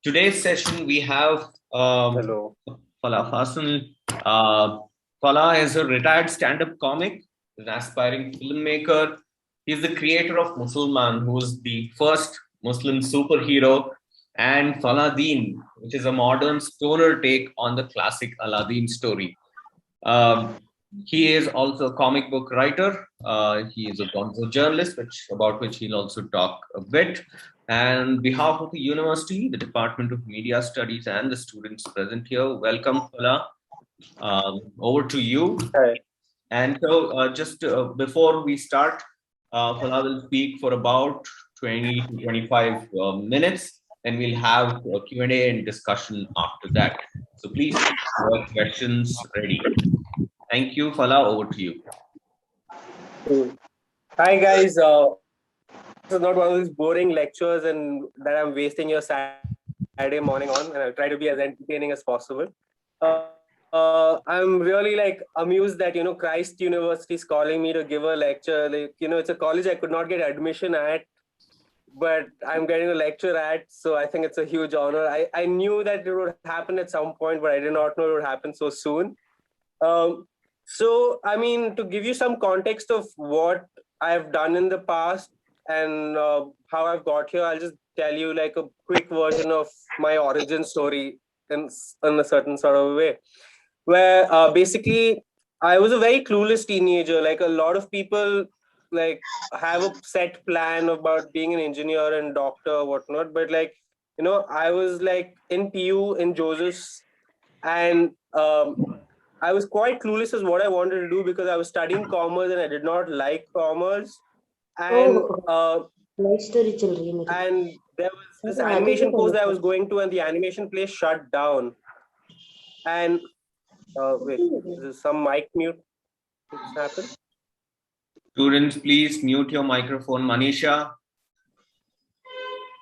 Today's session we have Hello. Falah Hassan. Falah is a retired stand-up comic, an aspiring filmmaker. He's the creator of Musulman, who's the first Muslim superhero, and Faladin, which is a modern stoner take on the classic Aladdin story. Um, he is also a comic book writer. He is a Gonzo journalist, about which he'll also talk a bit. And on behalf of the university, the Department of Media Studies, and the students present here, welcome, Fala. Over to you. Hi. And so, just before we start, Fala will speak for about 20 to 25 minutes, and we'll have a Q&A and discussion after that. So please keep your questions ready. Thank you, Fala. Over to you. Hi guys. This is not one of these boring lectures and that I'm wasting your Saturday morning on, and I'll try to be as entertaining as possible. I'm really amused that Christ University is calling me to give a lecture. It's a college I could not get admission at, but I'm getting a lecture at, so I think it's a huge honor. I knew that it would happen at some point, but I did not know it would happen so soon. I mean, to give you some context of what I've done in the past and how I've got here, I'll just tell you like a quick version of my origin story in a certain sort of way, where basically I was a very clueless teenager. Like a lot of people like have a set plan about being an engineer and doctor or whatnot, but I was like in PU in Joseph's, and I was quite clueless as what I wanted to do because I was studying commerce and I did not like commerce. And Nice story चल रही है मेरी. and there was this तो आगे animation से course that I बोलो. was going to, and the animation place shut down. And wait, there's some mic mute. What's happened? Students, please mute your microphone. Manisha.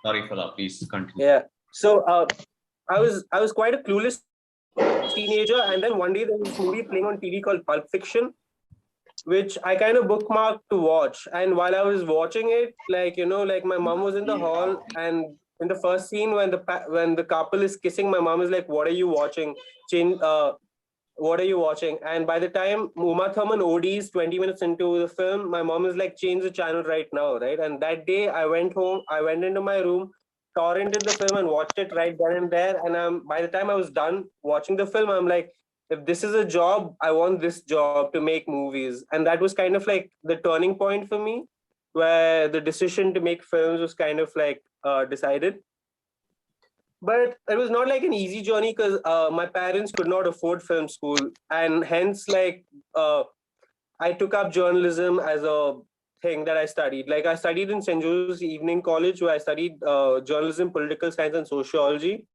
Sorry, Fala. Please continue. Yeah. So I was quite a clueless teenager, and then one day there was this movie playing on TV called Pulp Fiction, which I kind of bookmarked to watch. And while I was watching it, like my mom was in the hall, and in the first scene when the couple is kissing, my mom is like, "What are you watching? What are you watching?" And by the time Uma Thurman ODs 20 minutes into the film, my mom is like, "Change the channel right now," right? And that day I went home, I went into my room, torrented the film and watched it right then and there. And by the time I was done watching the film, I'm like, if this is a job, I want this job to make movies. And that was kind of like the turning point for me, where the decision to make films was kind of like decided. But it was not like an easy journey because my parents could not afford film school, and hence I took up journalism as a thing that I studied. Like I studied in St. Joseph's Evening College, where I studied journalism, political science, and sociology.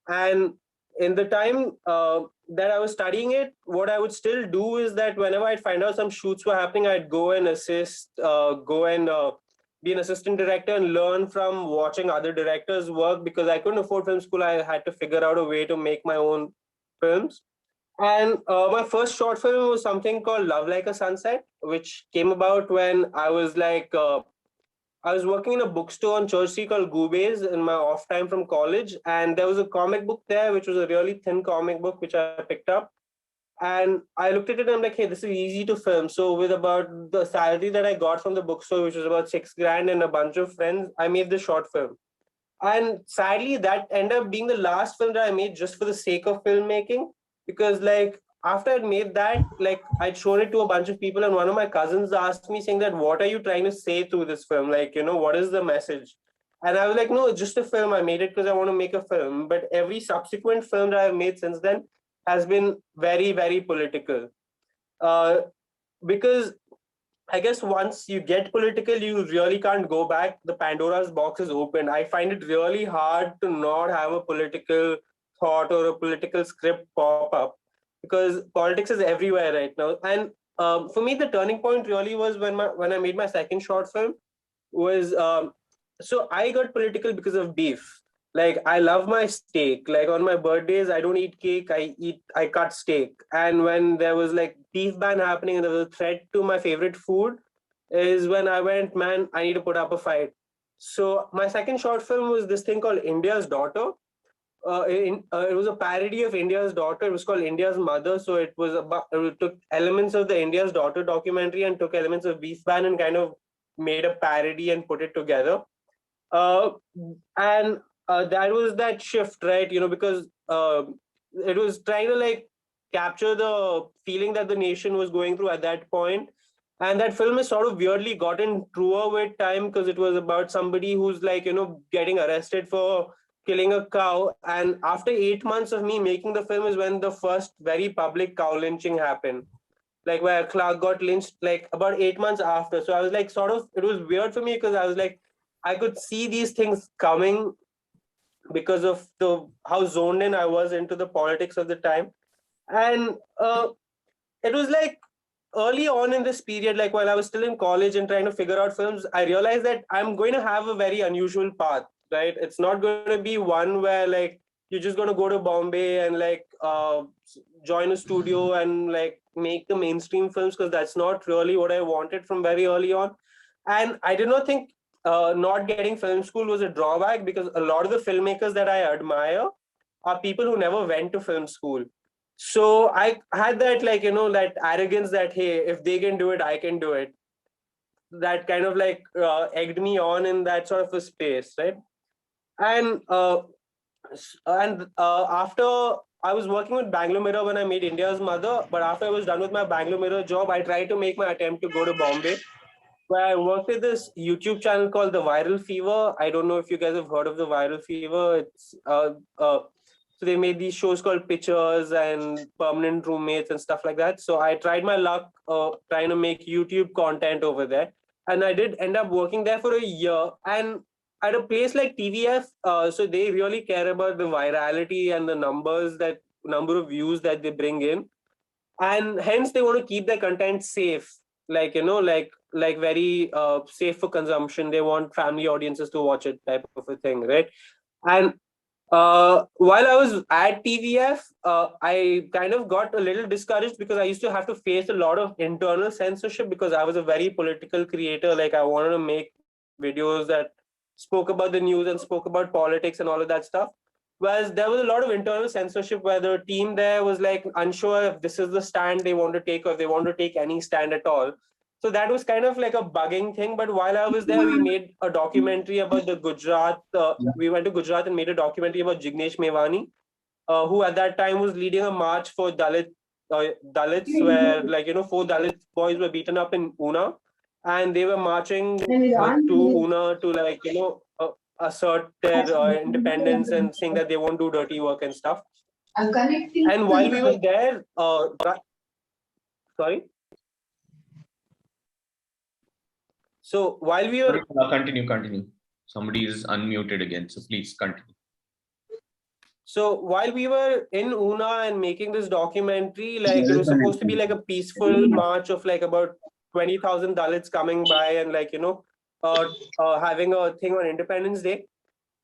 And in the time that I was studying it, what I would still do is that whenever I'd find out some shoots were happening, I'd go and assist, go and be an assistant director and learn from watching other directors work, because I couldn't afford film school. I had to figure out a way to make my own films. And my first short film was something called Love Like a Sunset, which came about when I was working in a bookstore on Church Street called Goobays in my off time from college. And there was a comic book there, which was a really thin comic book, which I picked up. And I looked at it and I'm like, hey, this is easy to film. So with about the salary that I got from the bookstore, which was about $6,000, and a bunch of friends, I made this short film. And sadly, that ended up being the last film that I made just for the sake of filmmaking. Because like after I'd made that, like I'd shown it to a bunch of people, and one of my cousins asked me saying that, what are you trying to say through this film? Like, what is the message? And I was like, no, it's just a film. I made it because I want to make a film. But every subsequent film that I've made since then has been very, very political. Because I guess once you get political, you really can't go back. The Pandora's box is open. I find it really hard to not have a political thought or a political script pop up, because politics is everywhere right now. And for me, the turning point really was when I made my second short film. Was So I got political because of beef. Like I love my steak. Like on my birthdays, I don't eat cake. I cut steak. And when there was like beef ban happening and there was a threat to my favorite food, is when I went, man, I need to put up a fight. So my second short film was this thing called India's Daughter, it was a parody of India's Daughter. It was called India's Mother. So it was about, it took elements of the India's Daughter documentary and took elements of Beefban and kind of made a parody and put it together. And that was that shift, right? Because it was trying to like capture the feeling that the nation was going through at that point. And that film has sort of weirdly gotten truer with time because it was about somebody who's like, getting arrested for killing a cow. And after 8 months of me making the film is when the first very public cow lynching happened. Like where Clark got lynched like about 8 months after. So I was like, it was weird for me because I was like, I could see these things coming because of how zoned in I was into the politics of the time. And it was like early on in this period, like while I was still in college and trying to figure out films, I realized that I'm going to have a very unusual path, right? It's not going to be one where like you're just going to go to Bombay and like join a studio and like make the mainstream films, because that's not really what I wanted from very early on. And I did not think not getting film school was a drawback, because a lot of the filmmakers that I admire are people who never went to film school. So I had that like, that arrogance that, hey, if they can do it, I can do it. That kind of like egged me on in that sort of a space, right? And after I was working with Bangalore Mirror when I made India's Mother, but after I was done with my Bangalore Mirror job, I tried to make my attempt to go to Bombay, where I worked with this YouTube channel called The Viral Fever. I don't know if you guys have heard of The Viral Fever. It's so they made these shows called Pictures and Permanent Roommates and stuff like that. So I tried my luck trying to make YouTube content over there. And I did end up working there for a year. And at a place like TVF, so they really care about the virality and the number of views that they bring in. And hence they want to keep their content safe, like, like very safe for consumption. They want family audiences to watch it, type of a thing, right? And while I was at TVF, I kind of got a little discouraged because I used to have to face a lot of internal censorship, because I was a very political creator. Like I wanted to make videos that spoke about the news and spoke about politics and all of that stuff. Whereas there was a lot of internal censorship where the team there was like unsure if this is the stand they want to take or if they want to take any stand at all. So that was kind of like a bugging thing. But while I was there, we made a documentary about the Gujarat. We went to Gujarat and made a documentary about Jignesh Mevani, who at that time was leading a march for Dalits, where like, 4 Dalit boys were beaten up in Una, and they were marching to Una to like, assert their independence and saying that they won't do dirty work and stuff. And while we were there, sorry. So while we were continue. Somebody is unmuted again, so please continue. So while we were in Una and making this documentary, like it was supposed to be like a peaceful march of like about 20,000 Dalits coming by and like, having a thing on Independence Day.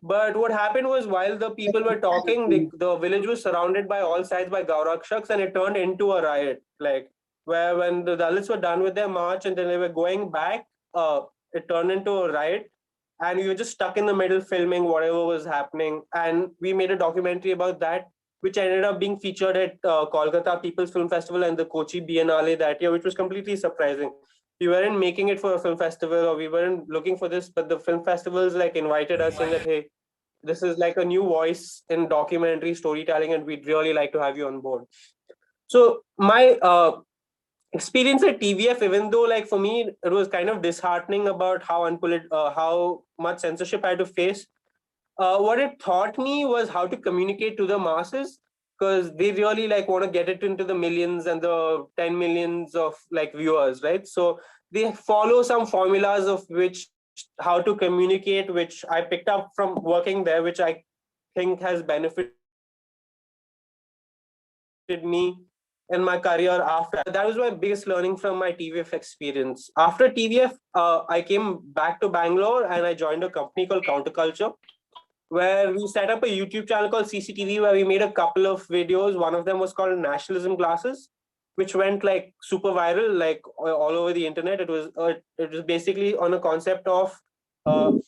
But what happened was, while the people were talking, the village was surrounded by all sides by Gaurakshaks, and it turned into a riot. Like where when the Dalits were done with their march and then they were going back, it turned into a riot. And we were just stuck in the middle filming whatever was happening. And we made a documentary about that, which ended up being featured at Kolkata People's Film Festival and the Kochi Biennale that year, which was completely surprising. We weren't making it for a film festival, or we weren't looking for this, but the film festivals like invited us saying that, hey, this is like a new voice in documentary storytelling and we'd really like to have you on board. So my experience at TVF, even though like for me it was kind of disheartening about how much censorship I had to face, what it taught me was how to communicate to the masses, because they really like want to get it into the millions and the 10 millions of like viewers, right? So they follow some formulas of which how to communicate, which I picked up from working there, which I think has benefited me in my career after. That was my biggest learning from my TVF experience. After TVF, I came back to Bangalore and I joined a company called Counterculture, where we set up a YouTube channel called CCTV, where we made a couple of videos. One of them was called Nationalism Glasses, which went like super viral, like all over the internet. It was basically on a concept of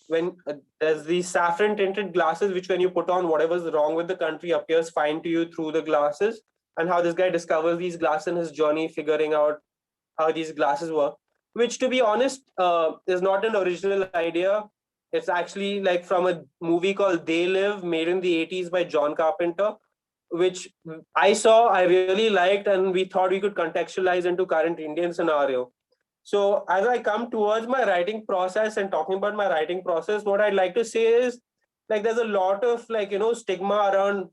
when there's these saffron tinted glasses, which when you put on, whatever's wrong with the country appears fine to you through the glasses, and how this guy discovers these glasses in his journey, figuring out how these glasses work, which to be honest is not an original idea. It's actually like from a movie called They Live, made in the 80s by John Carpenter, which I saw, I really liked, and we thought we could contextualize into current Indian scenario. So as I come towards my writing process and talking about my writing process, what I'd like to say is, like, there's a lot of stigma around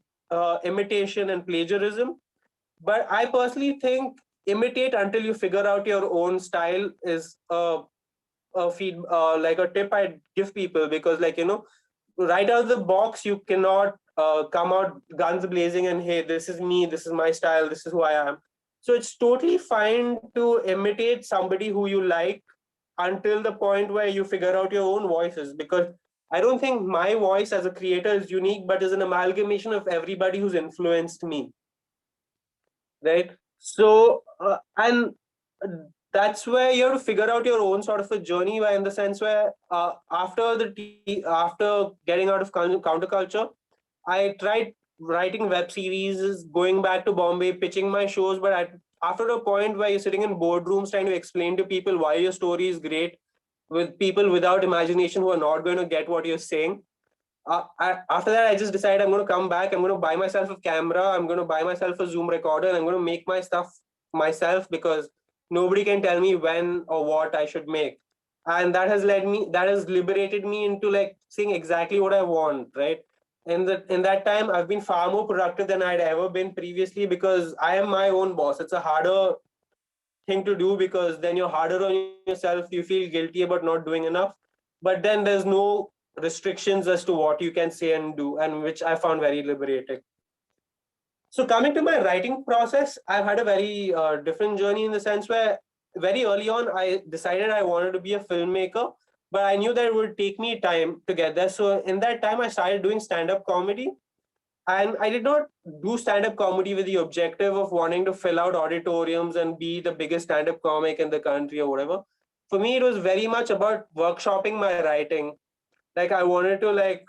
imitation and plagiarism. But I personally think imitate until you figure out your own style is a feed like a tip I'd give people, because right out of the box you cannot come out guns blazing and, hey, this is me, this is my style, this is who I am. So it's totally fine to imitate somebody who you like until the point where you figure out your own voices, because I don't think my voice as a creator is unique, but is an amalgamation of everybody who's influenced me, right? So and that's where you have to figure out your own sort of a journey, where in the sense where after getting out of counterculture, I tried writing web series, going back to Bombay, pitching my shows, but after a point where you're sitting in boardrooms trying to explain to people why your story is great, with people without imagination who are not going to get what you're saying, after that, I just decided I'm going to come back. I'm going to buy myself a camera. I'm going to buy myself a Zoom recorder. And I'm going to make my stuff myself, because nobody can tell me when or what I should make. And that has liberated me into like saying exactly what I want, right? In that time, I've been far more productive than I'd ever been previously, because I am my own boss. It's a harder thing to do, because then you're harder on yourself. You feel guilty about not doing enough. But then there's no restrictions as to what you can say and do, and which I found very liberating. So coming to my writing process, I've had a very different journey, in the sense where very early on, I decided I wanted to be a filmmaker, but I knew that it would take me time to get there. So in that time, I started doing stand-up comedy. And I did not do stand-up comedy with the objective of wanting to fill out auditoriums and be the biggest stand-up comic in the country or whatever. For me, it was very much about workshopping my writing. Like, I wanted to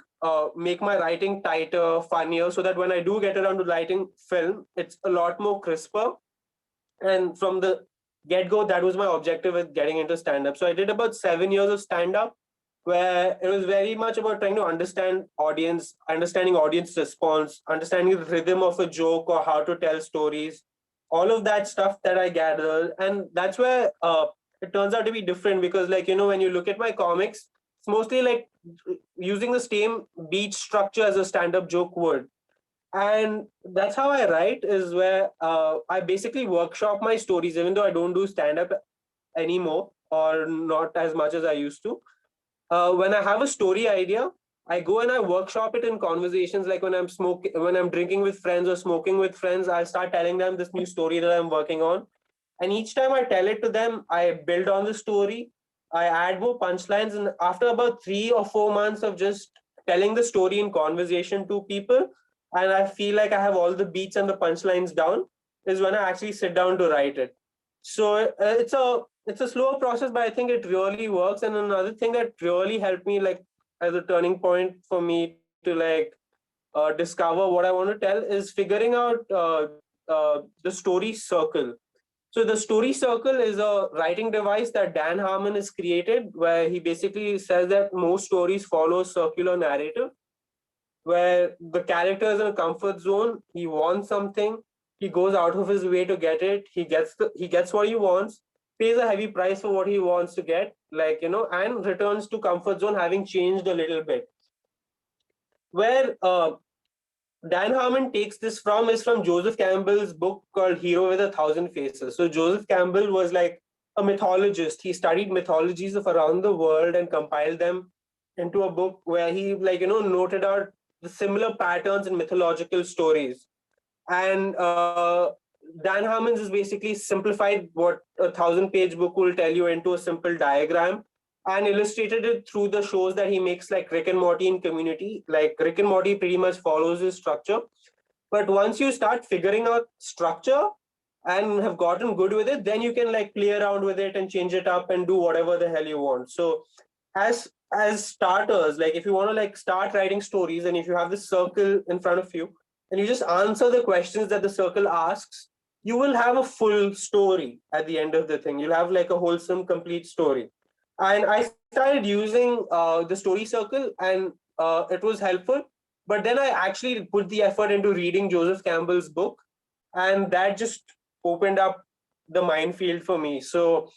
make my writing tighter, funnier, so that when I do get around to writing film, it's a lot more crisper. And from the get-go, that was my objective with getting into stand-up. So I did about 7 years of stand-up, where it was very much about trying to understanding audience response, understanding the rhythm of a joke or how to tell stories, all of that stuff that I gathered. And that's where it turns out to be different, because when you look at my comics, it's mostly like using the same beat structure as a stand-up joke would. And that's how I write, is where I basically workshop my stories, even though I don't do stand-up anymore, or not as much as I used to. When I have a story idea, I go and I workshop it in conversations. Like when I'm drinking with friends or smoking with friends, I'll start telling them this new story that I'm working on. And each time I tell it to them, I build on the story. I add more punchlines. And after about 3 or 4 months of just telling the story in conversation to people, and I feel like I have all the beats and the punchlines down, is when I actually sit down to write it. So it's a slower process, but I think it really works. And another thing that really helped me, like, as a turning point for me to discover what I want to tell, is figuring out the story circle. So the story circle is a writing device that Dan Harmon has created, where he basically says that most stories follow a circular narrative, where the character is in a comfort zone. He wants something, he goes out of his way to get it. He gets what he wants, pays a heavy price for what he wants to get, and returns to comfort zone having changed a little bit. Where Dan Harmon takes this from is from Joseph Campbell's book called Hero with a Thousand Faces. So Joseph Campbell was like a mythologist. He studied mythologies of around the world and compiled them into a book where he noted out the similar patterns in mythological stories. And Dan Harmon's is basically simplified what a 1,000-page book will tell you into a simple diagram, and illustrated it through the shows that he makes, like Rick and Morty in Community. Like Rick and Morty pretty much follows his structure. But once you start figuring out structure and have gotten good with it, then you can play around with it and change it up and do whatever the hell you want. So as starters, like if you want to like start writing stories, and if you have this circle in front of you and you just answer the questions that the circle asks, you will have a full story at the end of the thing. You'll have like a wholesome, complete story. And I started using the story circle, and it was helpful. But then I actually put the effort into reading Joseph Campbell's book, and that just opened up the minefield for me. So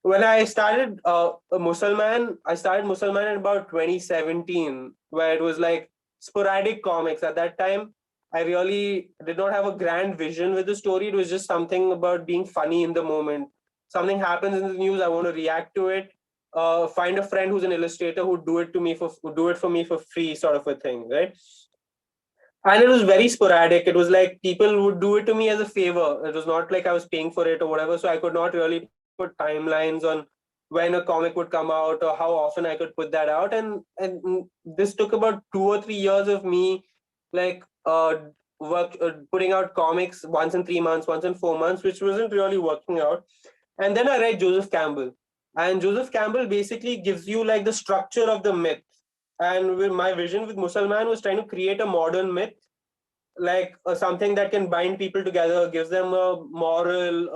when I started I started Musalman in about 2017, where it was like sporadic comics. At that time, I really did not have a grand vision with the story. It was just something about being funny in the moment. Something happens in the news, I want to react to it. Find a friend who's an illustrator who do it for me for free, sort of a thing, right? And it was very sporadic. It was like people would do it to me as a favor. It was not like I was paying for it or whatever. So I could not really put timelines on when a comic would come out or how often I could put that out. And this took about 2 or 3 years of me like putting out comics once in 3 months, once in 4 months, which wasn't really working out. And then I read Joseph Campbell. And Joseph Campbell basically gives you like the structure of the myth. And with my vision with Musalman was trying to create a modern myth, like something that can bind people together, gives them a moral,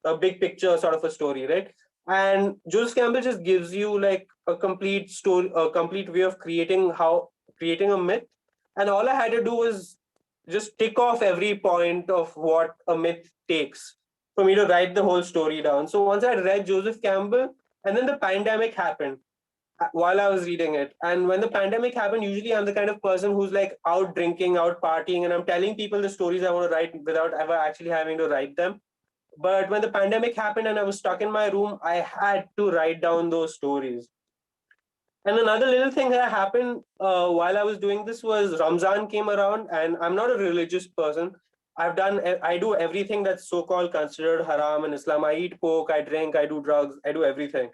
a big picture sort of a story, right? And Joseph Campbell just gives you like a complete story, a complete way of creating a myth. And all I had to do was just tick off every point of what a myth takes for me to write the whole story down. So once I read Joseph Campbell, and then the pandemic happened while I was reading it. And when the pandemic happened, usually I'm the kind of person who's like out drinking, out partying, and I'm telling people the stories I want to write without ever actually having to write them. But when the pandemic happened and I was stuck in my room, I had to write down those stories. And another little thing that happened while I was doing this was Ramzan came around, and I'm not a religious person. I do everything that's so-called considered haram in Islam. I eat pork, I drink, I do drugs, I do everything,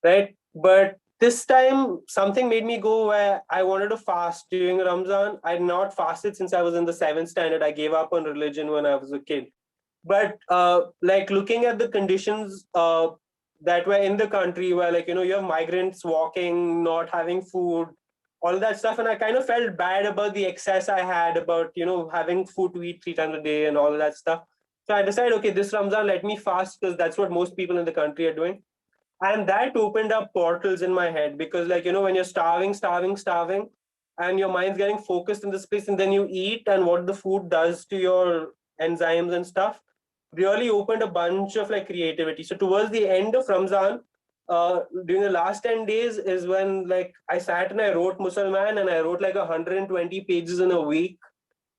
right? But this time something made me go where I wanted to fast during Ramzan. I'd not fasted since I was in the seventh standard. I gave up on religion when I was a kid. But like looking at the conditions that were in the country, where like you have migrants walking, not having food, all that stuff, and I kind of felt bad about the excess I had about having food to eat 3 times a day and all of that stuff. So I decided, okay, this Ramzan let me fast, because that's what most people in the country are doing. And that opened up portals in my head, because like when you're starving, and your mind's getting focused in this place, and then you eat, and what the food does to your enzymes and stuff really opened a bunch of like creativity. So towards the end of Ramzan, during the last 10 days is when like I sat and I wrote Musalman, and I wrote like 120 pages in a week,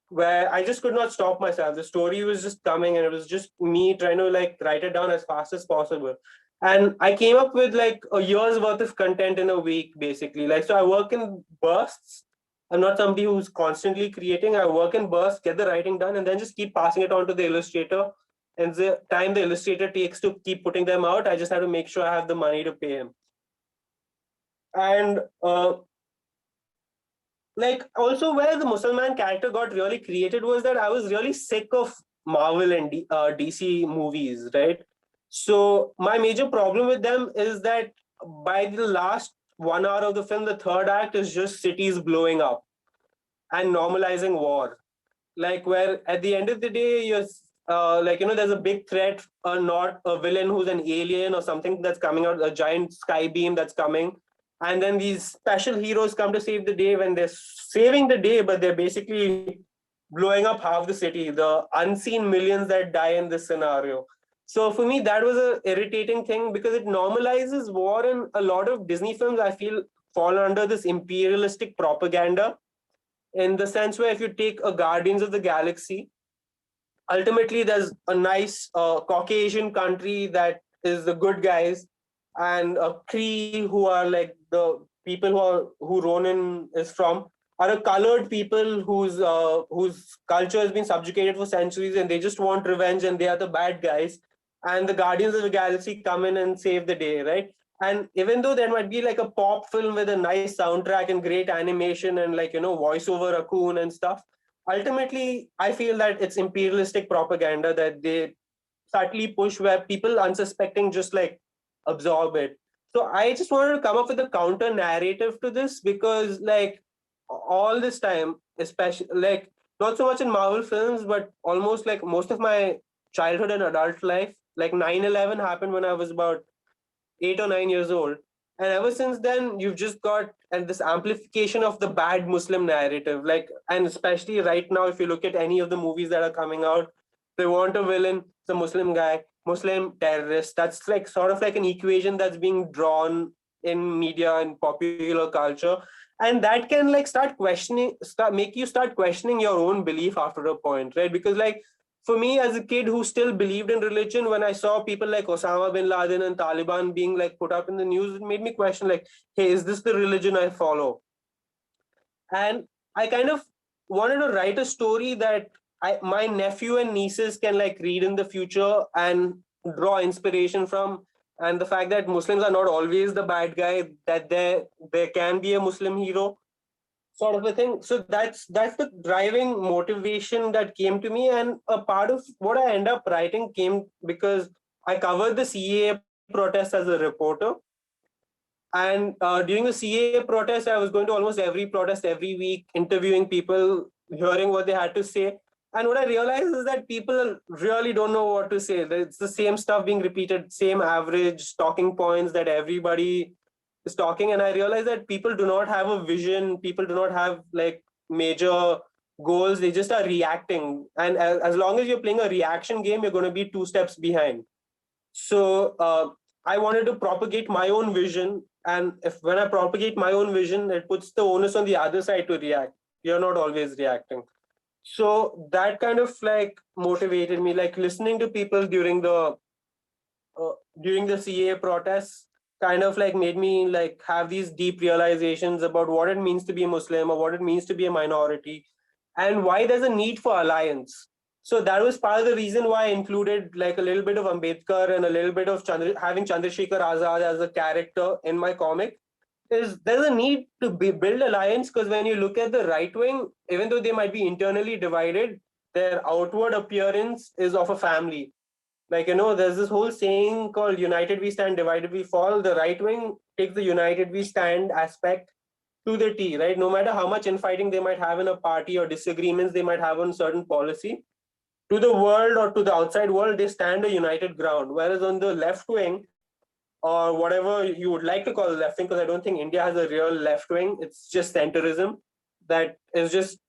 where I just could not stop myself. The story was just coming, and it was just me trying to like write it down as fast as possible. And I came up with like a year's worth of content in a week, basically. Like, so I work in bursts. I'm not somebody who's constantly creating. I work in bursts, get the writing done, and then just keep passing it on to the illustrator. And the time the illustrator takes to keep putting them out, I just have to make sure I have the money to pay him. And like also where the Musalman character got really created was that I was really sick of Marvel and DC movies, right? So my major problem with them is that by the last 1 hour of the film, the third act is just cities blowing up and normalizing war. Like where at the end of the day, you're like there's a big threat, not a villain who's an alien or something that's coming out, a giant sky beam that's coming, and then these special heroes come to save the day. When they're saving the day, but they're basically blowing up half the city, the unseen millions that die in this scenario. So for me, that was a irritating thing, because it normalizes war, and a lot of Disney films I feel fall under this imperialistic propaganda, in the sense where if you take a Guardians of the Galaxy, ultimately there's a nice Caucasian country that is the good guys, and a Kree, who are like the people who Ronan is from, are a colored people whose culture has been subjugated for centuries, and they just want revenge, and they are the bad guys. And the Guardians of the Galaxy come in and save the day, right? And even though there might be like a pop film with a nice soundtrack and great animation and like voiceover raccoon and stuff, ultimately I feel that it's imperialistic propaganda that they subtly push, where people unsuspecting just like absorb it. So I just wanted to come up with a counter narrative to this, because like all this time, especially like not so much in Marvel films, but almost like most of my childhood and adult life, like 9/11 happened when I was about 8 or 9 years old. And ever since then, you've just got and this amplification of the bad Muslim narrative. Like, and especially right now, if you look at any of the movies that are coming out, they want a villain, it's a Muslim guy, Muslim terrorist. That's like sort of like an equation that's being drawn in media and popular culture. And that can like make you start questioning your own belief after a point, right? Because like for me as a kid who still believed in religion, when I saw people like Osama bin Laden and Taliban being like put up in the news, it made me question like, hey, is this the religion I follow? And I kind of wanted to write a story that my nephew and nieces can like read in the future and draw inspiration from. And the fact that Muslims are not always the bad guy, that there can be a Muslim hero, sort of a thing. So that's the driving motivation that came to me. And a part of what I end up writing came because I covered the CAA protest as a reporter. And during the CAA protest, I was going to almost every protest every week, interviewing people, hearing what they had to say. And what I realized is that people really don't know what to say. It's the same stuff being repeated, same average talking points that everybody is talking. And I realized that people do not have a vision. People do not have like major goals. They just are reacting. And as long as you're playing a reaction game, you're going to be 2 steps behind. So I wanted to propagate my own vision. And if when I propagate my own vision, it puts the onus on the other side to react. You're not always reacting. So that kind of like motivated me, like listening to people during the CAA protests kind of like made me like have these deep realizations about what it means to be a Muslim or what it means to be a minority and why there's a need for alliance. So that was part of the reason why I included like a little bit of Ambedkar and a little bit of having Chandrasekhar Azad as a character in my comic. Is there's a need to build alliance, because when you look at the right wing, even though they might be internally divided, their outward appearance is of a family. Like, there's this whole saying called united we stand, divided we fall. The right wing takes the united we stand aspect to the T, right? No matter how much infighting they might have in a party or disagreements they might have on certain policy, to the world or to the outside world, they stand a united ground. Whereas on the left wing, or whatever you would like to call the left wing, because I don't think India has a real left wing, it's just centrism that is just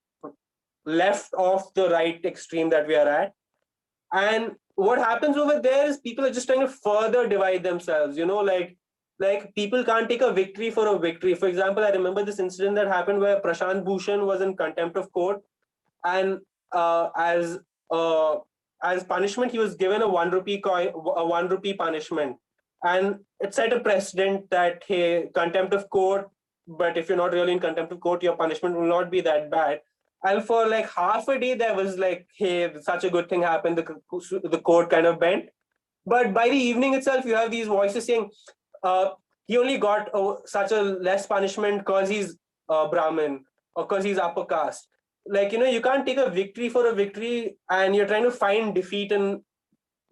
left of the right extreme that we are at. And what happens over there is people are just trying to further divide themselves, like people can't take a victory for a victory. For example, I remember this incident that happened where Prashant Bhushan was in contempt of court, and as punishment, he was given a 1 rupee coin, a 1 rupee punishment. And it set a precedent that, hey, contempt of court, but if you're not really in contempt of court, your punishment will not be that bad. And for like half a day, there was like, hey, such a good thing happened. The court kind of bent. But by the evening itself, you have these voices saying, he only got such a less punishment because he's Brahmin or because he's upper caste. Like, you can't take a victory for a victory, and you're trying to find defeat in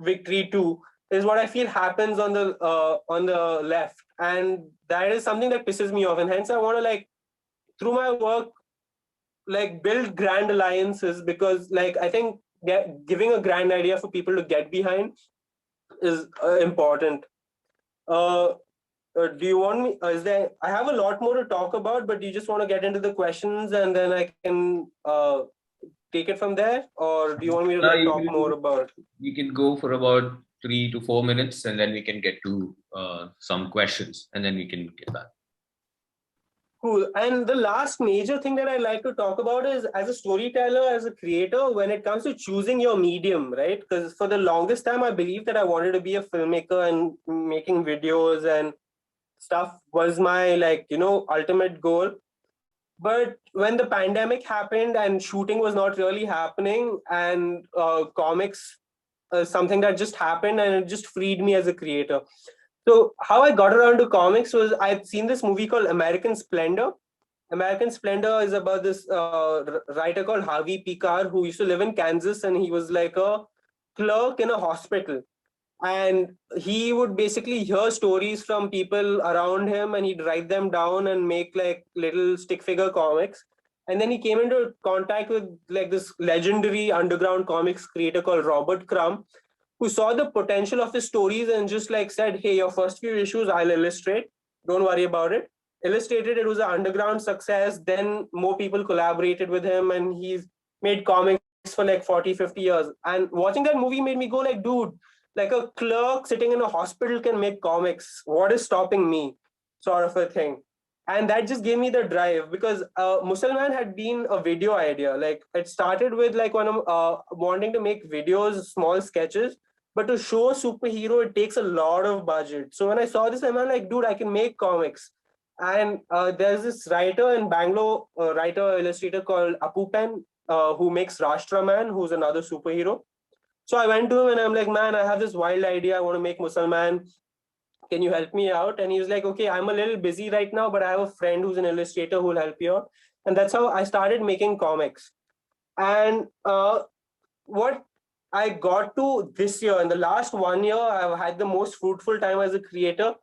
victory too, is what I feel happens on the left. And that is something that pisses me off. And hence I want to like, through my work, like build grand alliances, because like I think giving a grand idea for people to get behind is important. Do you want me, I have a lot more to talk about, but do you just want to get into the questions and then I can take it from there? Or do you want me to talk more about? You can go for about 3 to 4 minutes and then we can get to some questions and then we can get back. Cool. And the last major thing that I like to talk about is, as a storyteller, as a creator, when it comes to choosing your medium, right? Because for the longest time, I believed that I wanted to be a filmmaker, and making videos and stuff was my ultimate goal. But when the pandemic happened and shooting was not really happening, and comics something that just happened, and it just freed me as a creator. So how I got around to comics was, I'd seen this movie called American Splendor. American Splendor is about this writer called Harvey Pekar, who used to live in Kansas, and he was like a clerk in a hospital. And he would basically hear stories from people around him, and he'd write them down and make like little stick figure comics. And then he came into contact with like this legendary underground comics creator called Robert Crumb, who saw the potential of his stories and just like said, hey, your first few issues I'll illustrate, don't worry about it. Illustrated, it was an underground success. Then more people collaborated with him, and he's made comics for like 40, 50 years. And watching that movie made me go like, dude, like a clerk sitting in a hospital can make comics. What is stopping me? Sort of a thing. And that just gave me the drive, because Musalman had been a video idea. Like it started with like one of wanting to make videos, small sketches, but to show a superhero, it takes a lot of budget. So when I saw this, I'm like, dude, I can make comics. And there's this writer in Bangalore, writer illustrator called Apupen, who makes Rashtraman, who's another superhero. So I went to him and I'm like, man, I have this wild idea. I want to make Musalman. Can you help me out? And he was like, okay, I'm a little busy right now, but I have a friend who's an illustrator who will help you out. And that's how I started making comics. And what I got to this year, in the last 1 year, I've had the most fruitful time as a creator,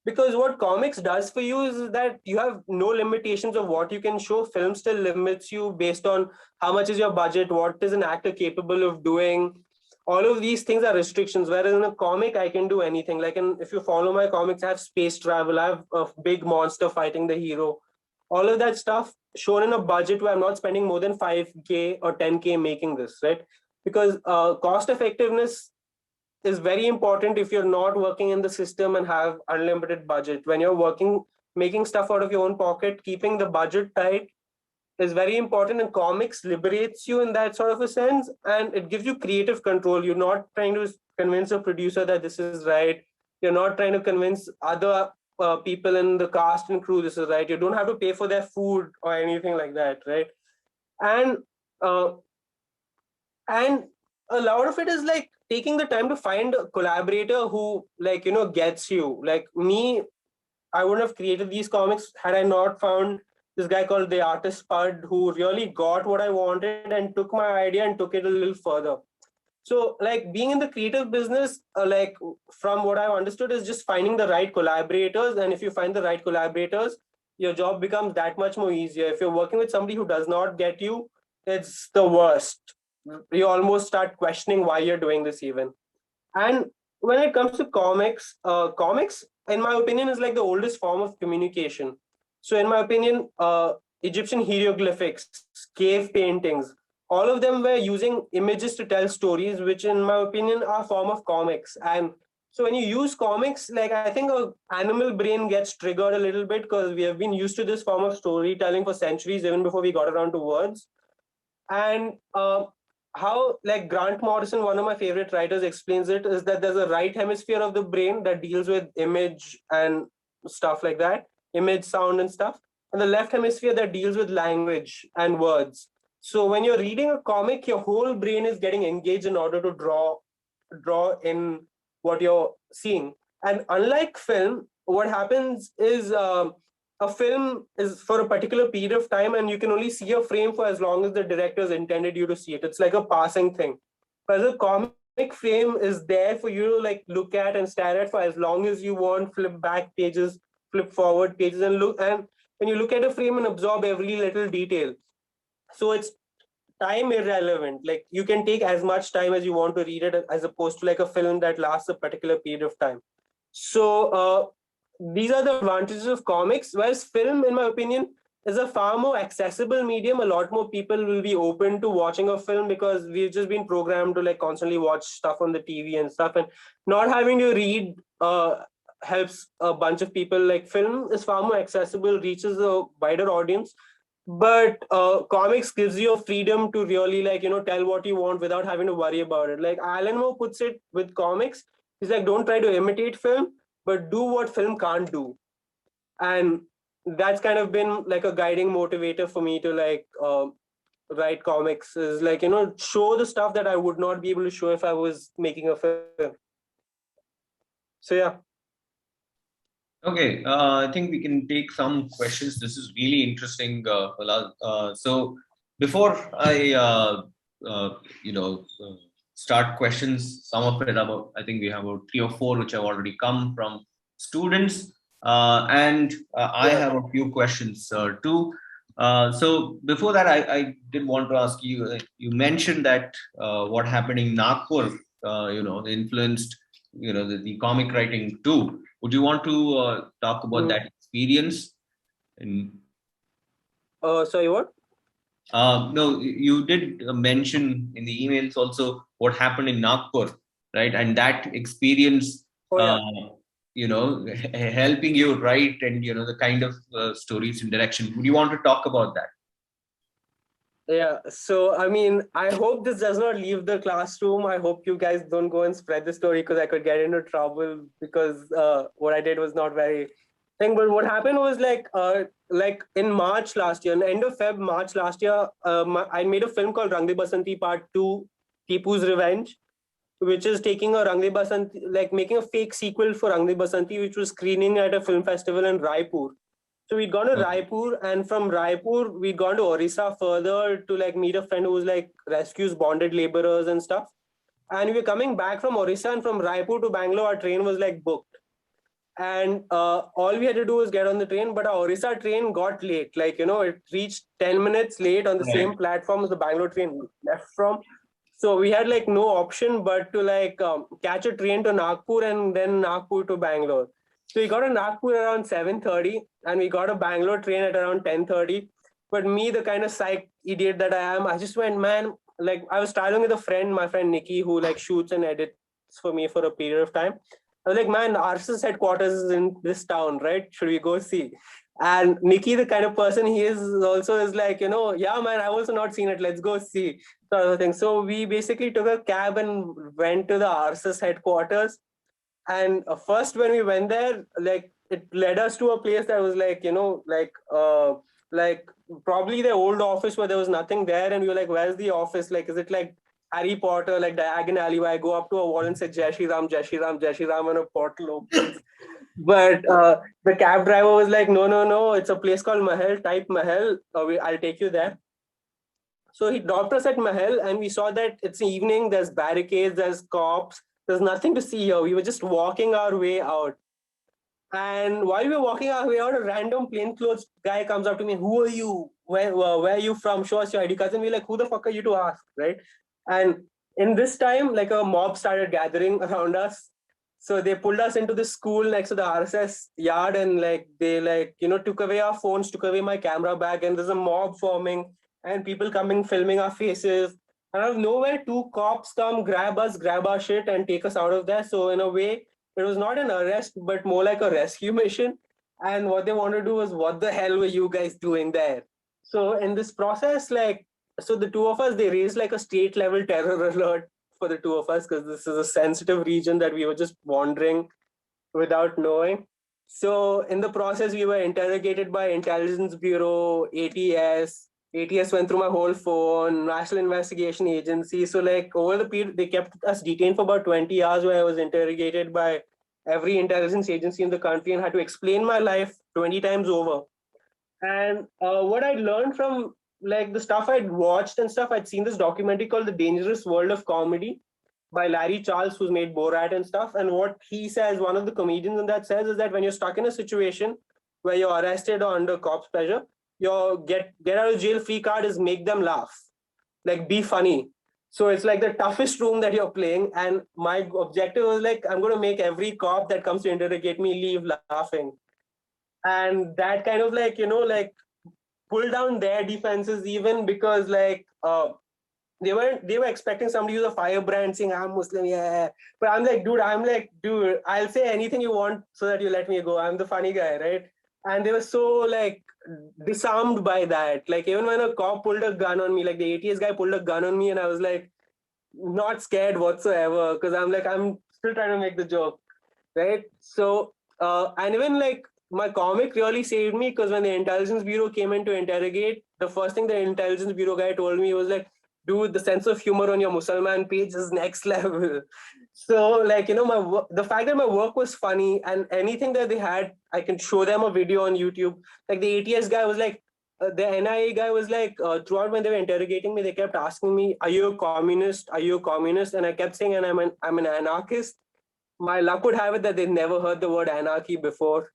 because what comics does for you is that you have no limitations of what you can show. Film still limits you based on how much is your budget, what is an actor capable of doing. All of these things are restrictions, whereas in a comic I can do anything. Like if you follow my comics, I have space travel, I have a big monster fighting the hero, all of that stuff shown in a budget where I'm not spending more than 5K or 10K making this, right? Because cost effectiveness is very important if you're not working in the system and have unlimited budget. When you're working, making stuff out of your own pocket, keeping the budget tight is very important, and comics liberates you in that sort of a sense, and it gives you creative control. You're not trying to convince a producer that this is right. You're not trying to convince other people in the cast and crew this is right. You don't have to pay for their food or anything like that, right? And uh, and a lot of it is like taking the time to find a collaborator who like gets you. Like me, I wouldn't have created these comics had I not found this guy called the artist Spud, who really got what I wanted and took my idea and took it a little further. So like being in the creative business, like from what I've understood, is just finding the right collaborators. And if you find the right collaborators, your job becomes that much more easier. If you're working with somebody who does not get you, it's the worst. You almost start questioning why you're doing this even. And when it comes to comics, in my opinion, is like the oldest form of communication. So in my opinion, Egyptian hieroglyphics, cave paintings, all of them were using images to tell stories, which in my opinion are a form of comics. And so when you use comics, like I think a animal brain gets triggered a little bit, because we have been used to this form of storytelling for centuries, even before we got around to words. And how like Grant Morrison, one of my favorite writers, explains it is that there's a right hemisphere of the brain that deals with image and stuff like that, image, sound and stuff, and the left hemisphere that deals with language and words. So when you're reading a comic, your whole brain is getting engaged in order to draw in what you're seeing. And unlike film, what happens is a film is for a particular period of time, and you can only see a frame for as long as the director's intended you to see it. It's like a passing thing. Whereas a comic frame is there for you to like look at and stare at for as long as you want, flip back pages, flip forward pages, and look. And when you look at a frame and absorb every little detail, so it's time irrelevant. Like you can take as much time as you want to read it, as opposed to like a film that lasts a particular period of time. So these are the advantages of comics, whereas film, in my opinion, is a far more accessible medium. A lot more people will be open to watching a film, because we've just been programmed to like constantly watch stuff on the TV and stuff, and not having to read helps a bunch of people. Like film is far more accessible, reaches a wider audience, but comics gives you a freedom to really like tell what you want without having to worry about it. Like Alan Moore puts it with comics, he's like, don't try to imitate film, but do what film can't do. And that's kind of been like a guiding motivator for me to like write comics, is like show the stuff that I would not be able to show if I was making a film. So yeah. Okay, I think we can take some questions. This is really interesting, Palal. So before I, start questions. Some of it about, I think we have about 3 or 4 which have already come from students. And I have a few questions too. So before that, I did want to ask you, you mentioned that what happened in Nagpur, influenced, the comic writing too. Would you want to talk about that experience? Sorry, what? No, you did mention in the emails also what happened in Nagpur, right? And that experience, helping you write and, the kind of stories and direction. Would you want to talk about that? Yeah, so I mean, I hope this does not leave the classroom. I hope you guys don't go and spread the story because I could get into trouble because what I did was not very thing. But what happened was like in March last year, in the end of March last year, I made a film called Rang De Basanti Part 2, Tipu's Revenge, which is taking a Rang De Basanti, like making a fake sequel for Rang De Basanti, which was screening at a film festival in Raipur. So we'd gone to Raipur, and from Raipur, we'd gone to Orissa further to like meet a friend who was like rescues bonded laborers and stuff. And we were coming back from Orissa, and from Raipur to Bangalore, our train was like booked. And all we had to do was get on the train, but our Orissa train got late. Like, it reached 10 minutes late on the same platform as the Bangalore train left from. So we had like no option but to like catch a train to Nagpur and then Nagpur to Bangalore. So we got to Nagpur around 7:30 and we got a Bangalore train at around 10:30. But me, the kind of psych idiot that I am, I just went, man, like I was traveling with a friend, my friend Nikki, who like shoots and edits for me for a period of time. I was like, man, RSS headquarters is in this town, right? Should we go see? And Nikki, the kind of person he is also is like, yeah, man, I've also not seen it. Let's go see. So we basically took a cab and went to the RSS headquarters. And first, when we went there, like it led us to a place that was like probably the old office where there was nothing there. And we were like, where's the office? Like, is it like Harry Potter, like Diagon Alleyway? I go up to a wall and say, Jai Shri Ram, Jai Shri Ram, Jai Shri Ram, and a portal opens. But the cab driver was like, no, it's a place called Mahal, type Mahal. I'll take you there. So he dropped us at Mahal and we saw that it's evening, there's barricades, there's cops, there's nothing to see here. We were just walking our way out. And while we were walking our way out, a random plainclothes guy comes up to me, who are you? Where are you from? Show us your ID cards. And we're like, who the fuck are you to ask, right? And in this time, like a mob started gathering around us. So they pulled us into the school next to the RSS yard and like they took away our phones, took away my camera bag, and there's a mob forming and people coming filming our faces. And out of nowhere, 2 cops come, grab us, grab our shit, and take us out of there. So in a way, it was not an arrest, but more like a rescue mission. And what they wanted to do was, what the hell were you guys doing there? So in this process, so the 2 of us, they raised like a state level terror alert for the 2 of us because this is a sensitive region that we were just wandering without knowing. So in the process, we were interrogated by Intelligence Bureau, ATS. ATS went through my whole phone, National Investigation Agency. So like over the period, they kept us detained for about 20 hours where I was interrogated by every intelligence agency in the country and had to explain my life 20 times over. And what I learned from like the stuff I'd watched and stuff, I'd seen this documentary called The Dangerous World of Comedy by Larry Charles, who's made Borat and stuff. And what he says, one of the comedians in that says, is that when you're stuck in a situation where you're arrested or under cops' pressure, your get out of jail free card is make them laugh, like be funny. So it's like the toughest room that you're playing. And my objective was like, I'm going to make every cop that comes to interrogate me leave laughing. And that kind of like, pull down their defenses even because like they were expecting somebody to use a firebrand saying I'm Muslim, yeah. But I'm like, dude, I'll say anything you want so that you let me go. I'm the funny guy, right? And they were so like disarmed by that. Like even when a cop pulled a gun on me, like the ATS guy pulled a gun on me and I was like not scared whatsoever because I'm like, I'm still trying to make the joke, right? So and even like my comic really saved me because when the Intelligence Bureau came in to interrogate, the first thing the Intelligence Bureau guy told me was like, dude, the sense of humor on your Musalman page is next level. So like, the fact that my work was funny and anything that they had, I can show them a video on YouTube. Like the ATS guy was like, the NIA guy was like, throughout when they were interrogating me, they kept asking me, "Are you a communist? Are you a communist?" And I kept saying, "And I'm an anarchist." My luck would have it that they never heard the word anarchy before.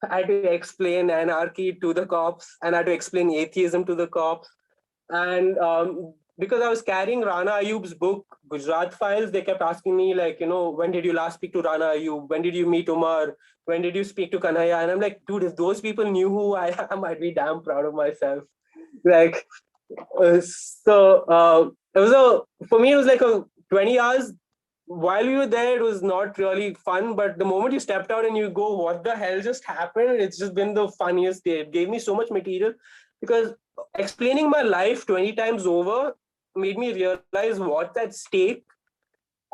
I had to explain anarchy to the cops, and I had to explain atheism to the cops. And because I was carrying Rana Ayub's book, Gujarat Files, they kept asking me, like, when did you last speak to Rana Ayub? When did you meet Umar? When did you speak to Kanhaiya? And I'm like, dude, if those people knew who I am, I'd be damn proud of myself. Like, it was for me, it was like a 20 hours. While we were there, it was not really fun. But the moment you stepped out and you go, what the hell just happened? It's just been the funniest day. It gave me so much material because explaining my life 20 times over made me realize what's at stake.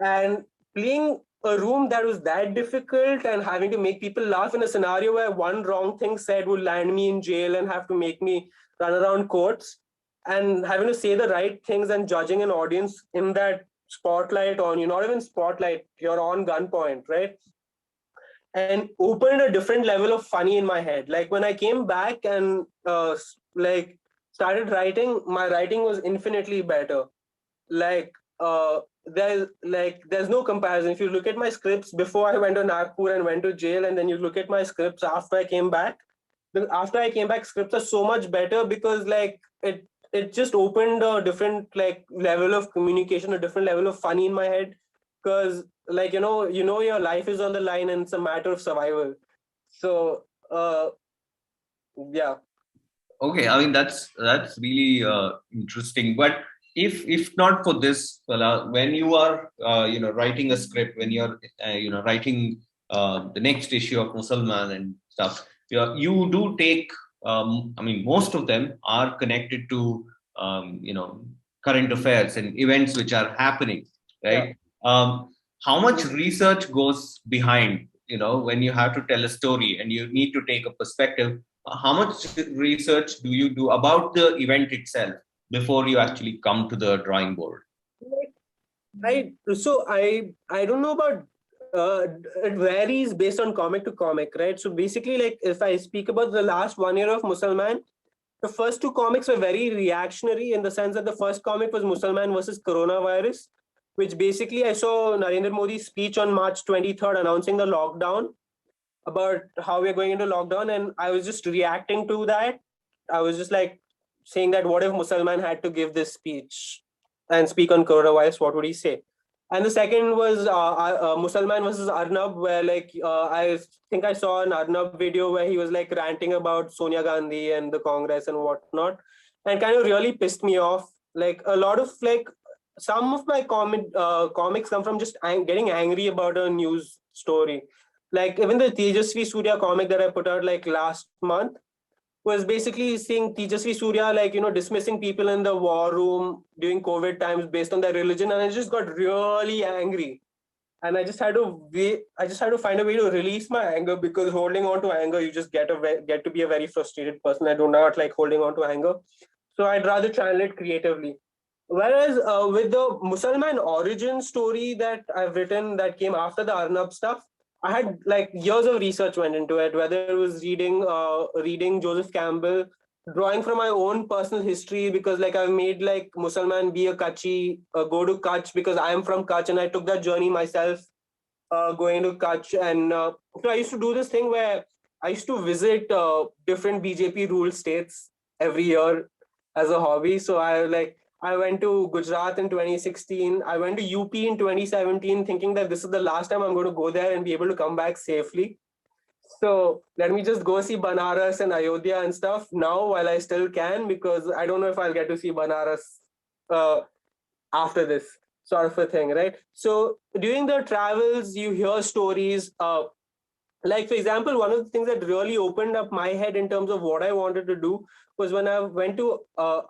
And playing a room that was that difficult and having to make people laugh in a scenario where one wrong thing said would land me in jail and have to make me run around courts, and having to say the right things and judging an audience in that spotlight on you, not even spotlight, you're on gunpoint, right? And opened a different level of funny in my head. Like when I came back and like started writing, my writing was infinitely better. Like there's no comparison. If you look at my scripts before I went to Nagpur and went to jail, and then you look at my scripts after I came back, scripts are so much better because like it just opened a different like level of communication, a different level of funny in my head, because like your life is on the line and it's a matter of survival. So yeah. Okay, I mean that's really interesting. But if not for this, when you are writing a script, when you're writing the next issue of Musalman and stuff, you do take. I mean, most of them are connected to current affairs and events which are happening, right? How much research goes behind when you have to tell a story and you need to take a perspective? How much research do you do about the event itself before you actually come to the drawing board? I don't know about it varies based on comic to comic, right? So basically, like if I speak about the last 1 year of Musalman, the first two comics were very reactionary in the sense that the first comic was Musalman versus coronavirus, which basically I saw Narendra Modi's speech on March 23rd announcing the lockdown, about how we're going into lockdown, and I was just reacting to that. I was just like saying that what if Musalman had to give this speech and speak on coronavirus, what would he say? And the second was Musalman versus Arnab, where like I think I saw an Arnab video where he was like ranting about Sonia Gandhi and the Congress and whatnot, and kind of really pissed me off. Like a lot of like some of my comics come from just getting angry about a news story. Like even the Tejasvi Surya comic that I put out like last month was basically seeing Tejasvi Surya like dismissing people in the war room during COVID times based on their religion, and I just got really angry. And I just had to find a way to release my anger, because holding on to anger, you just get to be a very frustrated person. I do not like holding on to anger, so I'd rather channel it creatively. Whereas with the Musalman origin story that I've written that came after the Arnab stuff, I had like years of research went into it, whether it was reading Joseph Campbell, drawing from my own personal history, because like I've made like Musalman be a Kutchi, go to Kutch because I am from Kutch and I took that journey myself, going to Kutch. And so I used to do this thing where I used to visit different BJP ruled states every year as a hobby. So I went to Gujarat in 2016. I went to UP in 2017, thinking that this is the last time I'm going to go there and be able to come back safely. So let me just go see Banaras and Ayodhya and stuff now while I still can, because I don't know if I'll get to see Banaras after this sort of a thing, right? So during the travels, you hear stories. Like, for example, one of the things that really opened up my head in terms of what I wanted to do was when I went to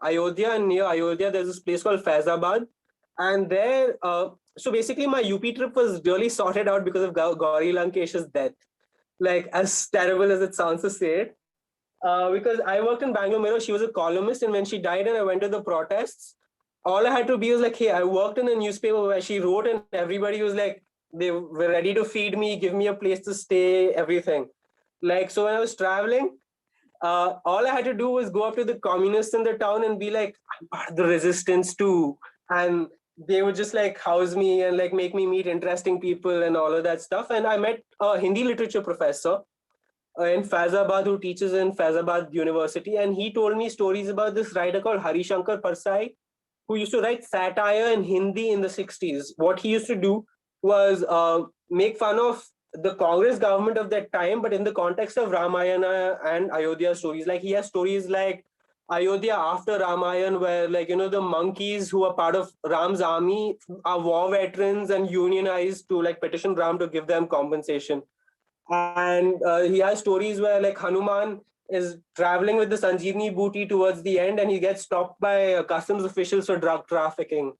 Ayodhya, and near Ayodhya, there's this place called Faizabad. And there, so basically my UP trip was really sorted out because of Gauri Lankesh's death. Like, as terrible as it sounds to say it. Because I worked in Bangalore Mirror, she was a columnist, and when she died and I went to the protests, all I had to be was like, hey, I worked in a newspaper where she wrote, and everybody was like, they were ready to feed me, give me a place to stay, everything. Like, so when I was traveling, all I had to do was go up to the communists in the town and be like, I'm part of the resistance too. And they would just like house me and like make me meet interesting people and all of that stuff. And I met a Hindi literature professor in Faizabad who teaches in Faizabad University. And he told me stories about this writer called Harishankar Parsai, who used to write satire in Hindi in the 60s. What he used to do was make fun of the Congress government of that time, but in the context of Ramayana and Ayodhya stories. Like he has stories like Ayodhya after Ramayana, where like, the monkeys who are part of Ram's army are war veterans and unionized to like petition Ram to give them compensation. And he has stories where like Hanuman is traveling with the Sanjeevani booty towards the end and he gets stopped by customs officials for drug trafficking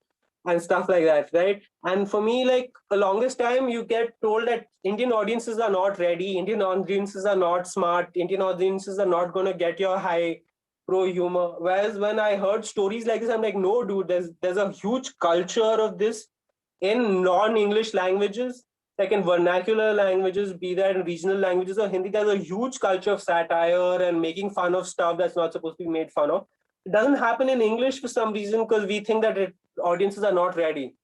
and stuff like that, right? And for me, like the longest time you get told that Indian audiences are not ready, Indian audiences are not smart, Indian audiences are not going to get your high pro humor. Whereas when I heard stories like this, I'm like, no, dude, there's a huge culture of this in non-English languages, like in vernacular languages, be that in regional languages or Hindi. There's a huge culture of satire and making fun of stuff that's not supposed to be made fun of. It doesn't happen in English for some reason because we think that audiences are not ready.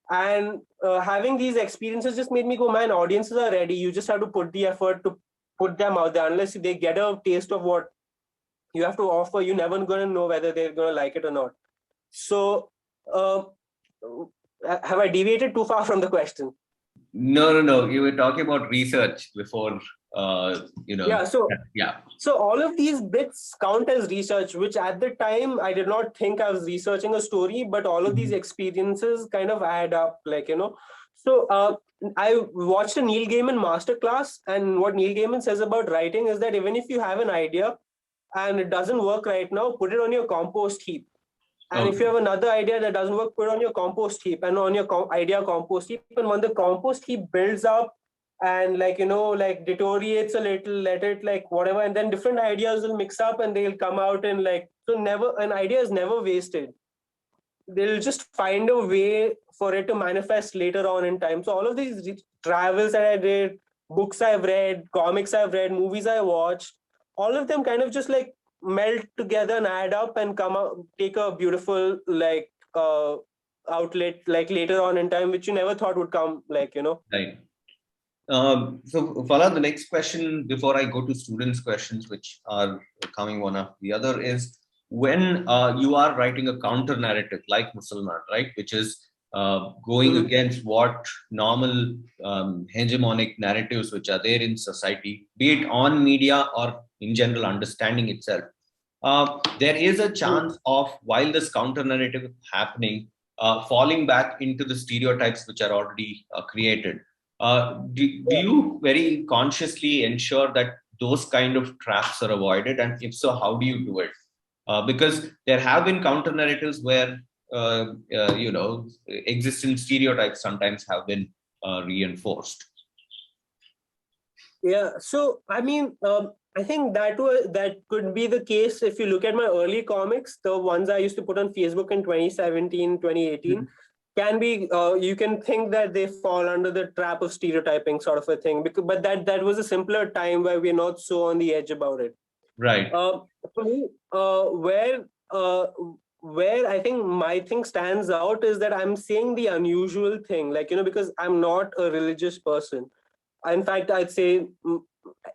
And having these experiences just made me go, man, audiences are ready. You just have to put the effort to put them out there. Unless they get a taste of what you have to offer, you're never going to know whether they're going to like it or not. So, have I deviated too far from the question? No. You were talking about research before, Yeah. So all of these bits count as research, which at the time I did not think I was researching a story, but all of these experiences kind of add up, So I watched a Neil Gaiman masterclass, and what Neil Gaiman says about writing is that even if you have an idea and it doesn't work right now, put it on your compost heap. And if you have another idea that doesn't work, put it on your compost heap and on your idea compost heap. And when the compost heap builds up and deteriorates a little, let it like whatever, and then different ideas will mix up and they'll come out and so never, an idea is never wasted. They'll just find a way for it to manifest later on in time. So all of these travels that I did, books I've read, comics I've read, movies I watched, all of them kind of just like melt together and add up and come out, take a beautiful outlet like later on in time, which you never thought would come, Right. So Fala, the next question before I go to students' questions, which are coming one after the other, is when you are writing a counter narrative like Musalman, right, which is going against what normal hegemonic narratives which are there in society, be it on media or in general understanding itself. There is a chance of, while this counter narrative is happening, falling back into the stereotypes which are already created. Do you very consciously ensure that those kind of traps are avoided? And if so, how do you do it? Because there have been counter narratives where, existing stereotypes sometimes have been reinforced. Yeah. So, I mean, I think that could be the case if you look at my early comics, the ones I used to put on Facebook in 2017, 2018, can be, you can think that they fall under the trap of stereotyping sort of a thing, but that was a simpler time where we're not so on the edge about it. Right. For me, where I think my thing stands out is that I'm saying the unusual thing, because I'm not a religious person. In fact, I'd say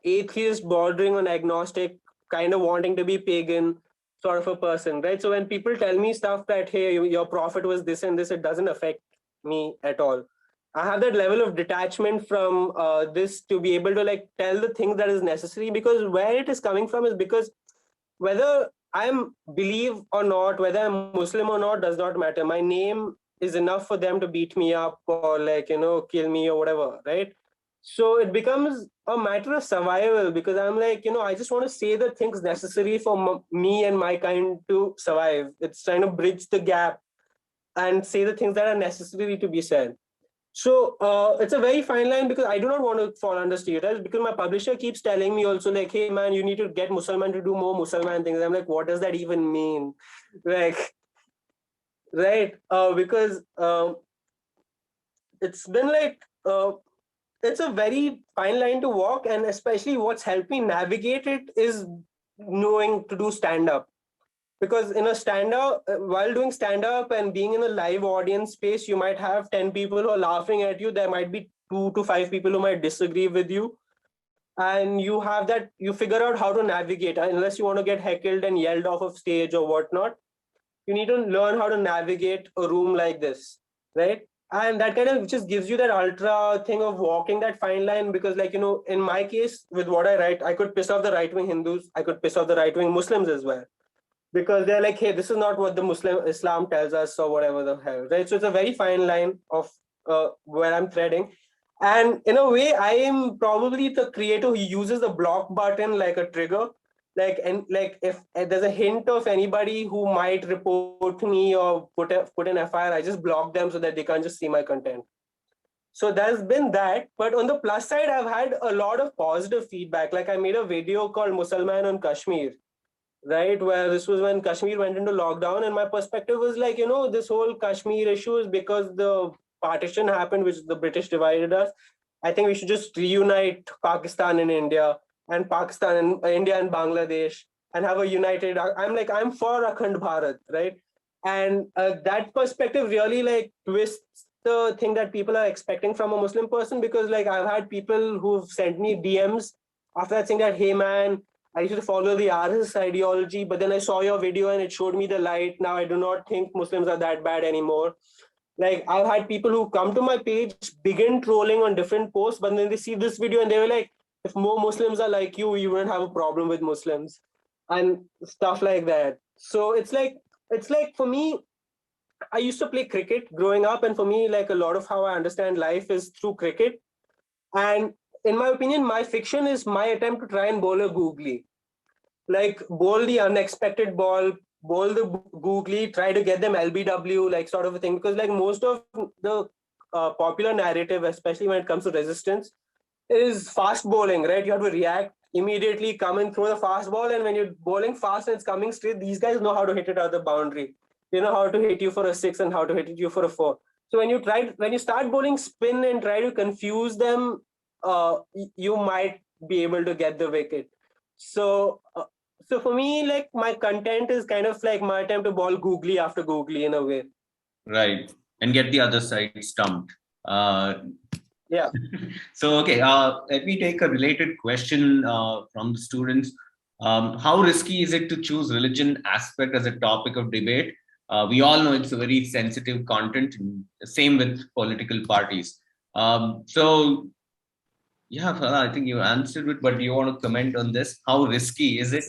atheist bordering on agnostic, kind of wanting to be pagan sort of a person, right? So when people tell me stuff that, hey, your prophet was this and this, it doesn't affect me at all. I have that level of detachment from this to be able to tell the thing that is necessary, because where it is coming from is because whether I'm believe or not, whether I'm Muslim or not, does not matter. My name is enough for them to beat me up or kill me or whatever, right? So it becomes a matter of survival, because I'm I just want to say the things necessary for me and my kind to survive. It's trying to bridge the gap and say the things that are necessary to be said. So it's a very fine line, because I do not want to fall under stereotypes, because my publisher keeps telling me also hey man, you need to get Musalman to do more Musalman things. I'm like, what does that even mean? Right? Because it's been it's a very fine line to walk, and especially what's helped me navigate it is knowing to do stand-up. Because in a stand-up, while doing stand-up and being in a live audience space, you might have 10 people who are laughing at you. There might be 2 to 5 people who might disagree with you. And you have that, you figure out how to navigate, unless you want to get heckled and yelled off of stage or whatnot. You need to learn how to navigate a room like this, right? And that kind of just gives you that ultra thing of walking that fine line, because like, in my case, with what I write, I could piss off the right-wing Hindus, I could piss off the right-wing Muslims as well, because they're like, hey, this is not what the Muslim Islam tells us or whatever the hell, right? So it's a very fine line of where I'm threading. And in a way, I am probably the creator who uses the block button like a trigger. Like if there's a hint of anybody who might report me or put an FIR, I just block them so that they can't just see my content. So there's been that. But on the plus side, I've had a lot of positive feedback. Like I made a video called Musalman on Kashmir, right? Where this was when Kashmir went into lockdown. And my perspective was like, this whole Kashmir issue is because the partition happened, which the British divided us. I think we should just reunite Pakistan and India, and Pakistan and India and Bangladesh, and have a united. I'm for Akhand Bharat, right? And that perspective really like twists the thing that people are expecting from a Muslim person, because like I've had people who've sent me DMs after that saying that, hey man, I used to follow the RSS ideology, but then I saw your video and it showed me the light. Now I do not think Muslims are that bad anymore. Like I've had people who come to my page, begin trolling on different posts, but then they see this video and they were like, if more Muslims are like you wouldn't have a problem with Muslims and stuff like that. So it's like for me, I used to play cricket growing up, and for me, like a lot of how I understand life is through cricket. And in my opinion, my fiction is my attempt to try and bowl a googly. Like bowl the unexpected ball, bowl the googly, try to get them LBW, like sort of a thing. Because like most of the popular narrative, especially when it comes to resistance, is fast bowling, right? You have to react immediately, come and throw the fast ball. And when you're bowling fast and it's coming straight, these guys know how to hit it out the boundary. They know how to hit you for a 6 and how to hit you for a 4. So when you start bowling spin and try to confuse them, you might be able to get the wicket. So for me, like my content is kind of like my attempt to bowl googly after googly in a way. Right. And get the other side stumped. Yeah. So, okay, let me take a related question from the students. How risky is it to choose religion aspect as a topic of debate? We all know it's a very sensitive content, same with political parties. So, yeah, I think you answered it, but do you want to comment on this? How risky is it?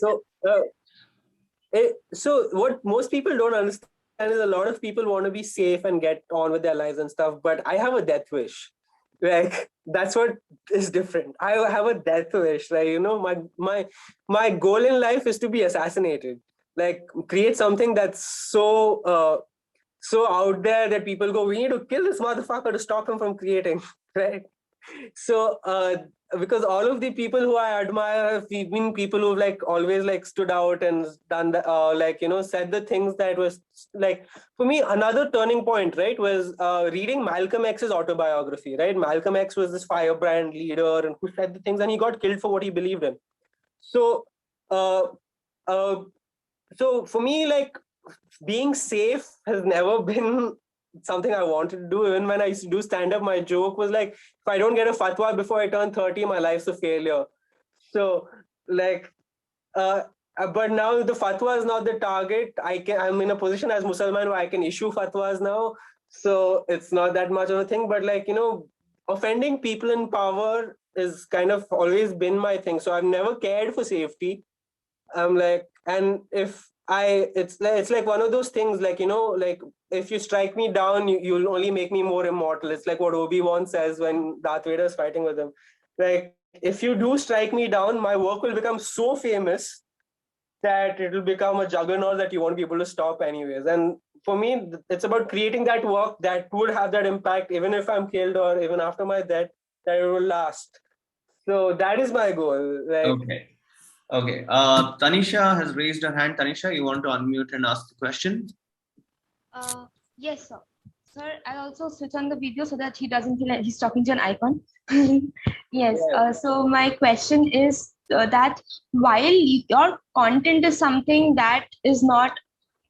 So what most people don't understand is a lot of people want to be safe and get on with their lives and stuff, but I have a death wish. Like that's what is different. I have a death wish, right? My goal in life is to be assassinated. Like create something that's so out there that people go, we need to kill this motherfucker to stop him from creating, right? So because all of the people who I admire have been people who've like always like stood out and done the, said the things that was like, for me, another turning point, right, was reading Malcolm X's autobiography, right? Malcolm X was this firebrand leader and who said the things, and he got killed for what he believed in. So so for me, like being safe has never been something I wanted to do. Even when I used to do stand-up, my joke was like, if I don't get a fatwa before I turn 30, my life's a failure. So like but now the fatwa is not the target. I'm in a position as Musalman where I can issue fatwas now, so it's not that much of a thing. But like, offending people in power is kind of always been my thing, so I've never cared for safety. I'm like, and if it's like one of those things, like, like if you strike me down, you'll only make me more immortal. It's like what Obi-Wan says when Darth Vader is fighting with him. Like, if you do strike me down, my work will become so famous that it will become a juggernaut that you won't be able to stop anyways. And for me, it's about creating that work that would have that impact, even if I'm killed or even after my death, that it will last. So that is my goal. Like, Okay. Tanisha has raised her hand. Tanisha, you want to unmute and ask the question? Yes, sir. Sir, I'll also switch on the video so that he doesn't feel like he's talking to an icon. Yes. So my question is, that while your content is something that is not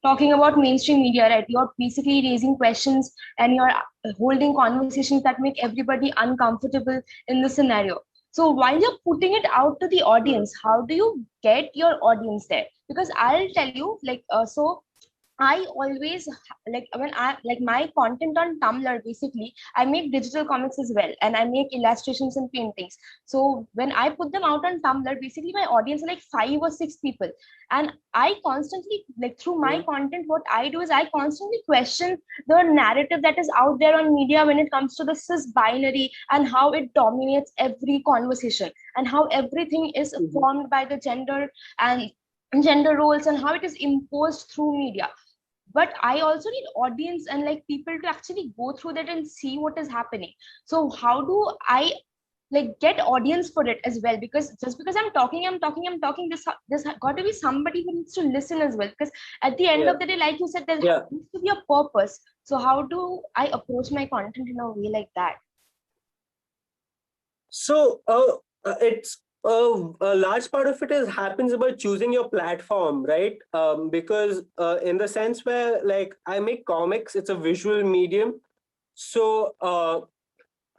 talking about mainstream media, right? You're basically raising questions and you're holding conversations that make everybody uncomfortable in the scenario. So while you're putting it out to the audience, how do you get your audience there? Because I'll tell you, like, I always like when I like my content on Tumblr, basically, I make digital comics as well, and I make illustrations and paintings. So when I put them out on Tumblr, basically my audience are like 5 or 6 people. And I constantly, like through my content, what I do is I constantly question the narrative that is out there on media when it comes to the cis binary and how it dominates every conversation and how everything is formed by the and gender roles and how it is imposed through media. But I also need audience and like people to actually go through that and see what is happening. So how do I like get audience for it as well? Because just because I'm talking, this got to be somebody who needs to listen as well, because at the end of the day, like you said, there needs to be a purpose. So how do I approach my content in a way like that? So it's a large part of it happens about choosing your platform, right? Because in the sense where like I make comics, it's a visual medium. So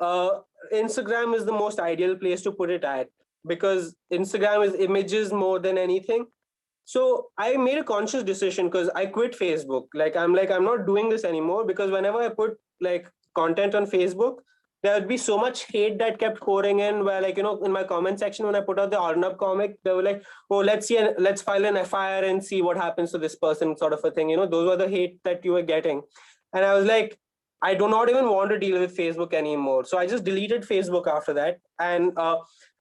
Instagram is the most ideal place to put it at, because Instagram is images more than anything. So I made a conscious decision because I quit Facebook. I'm not doing this anymore, because whenever I put like content on Facebook, there would be so much hate that kept pouring in, where like, in my comment section, when I put out the Arnab comic, they were like, oh, let's file an FIR and see what happens to this person, sort of a thing. Those were the hate that you were getting. And I was like, I do not even want to deal with Facebook anymore. So I just deleted Facebook after that. And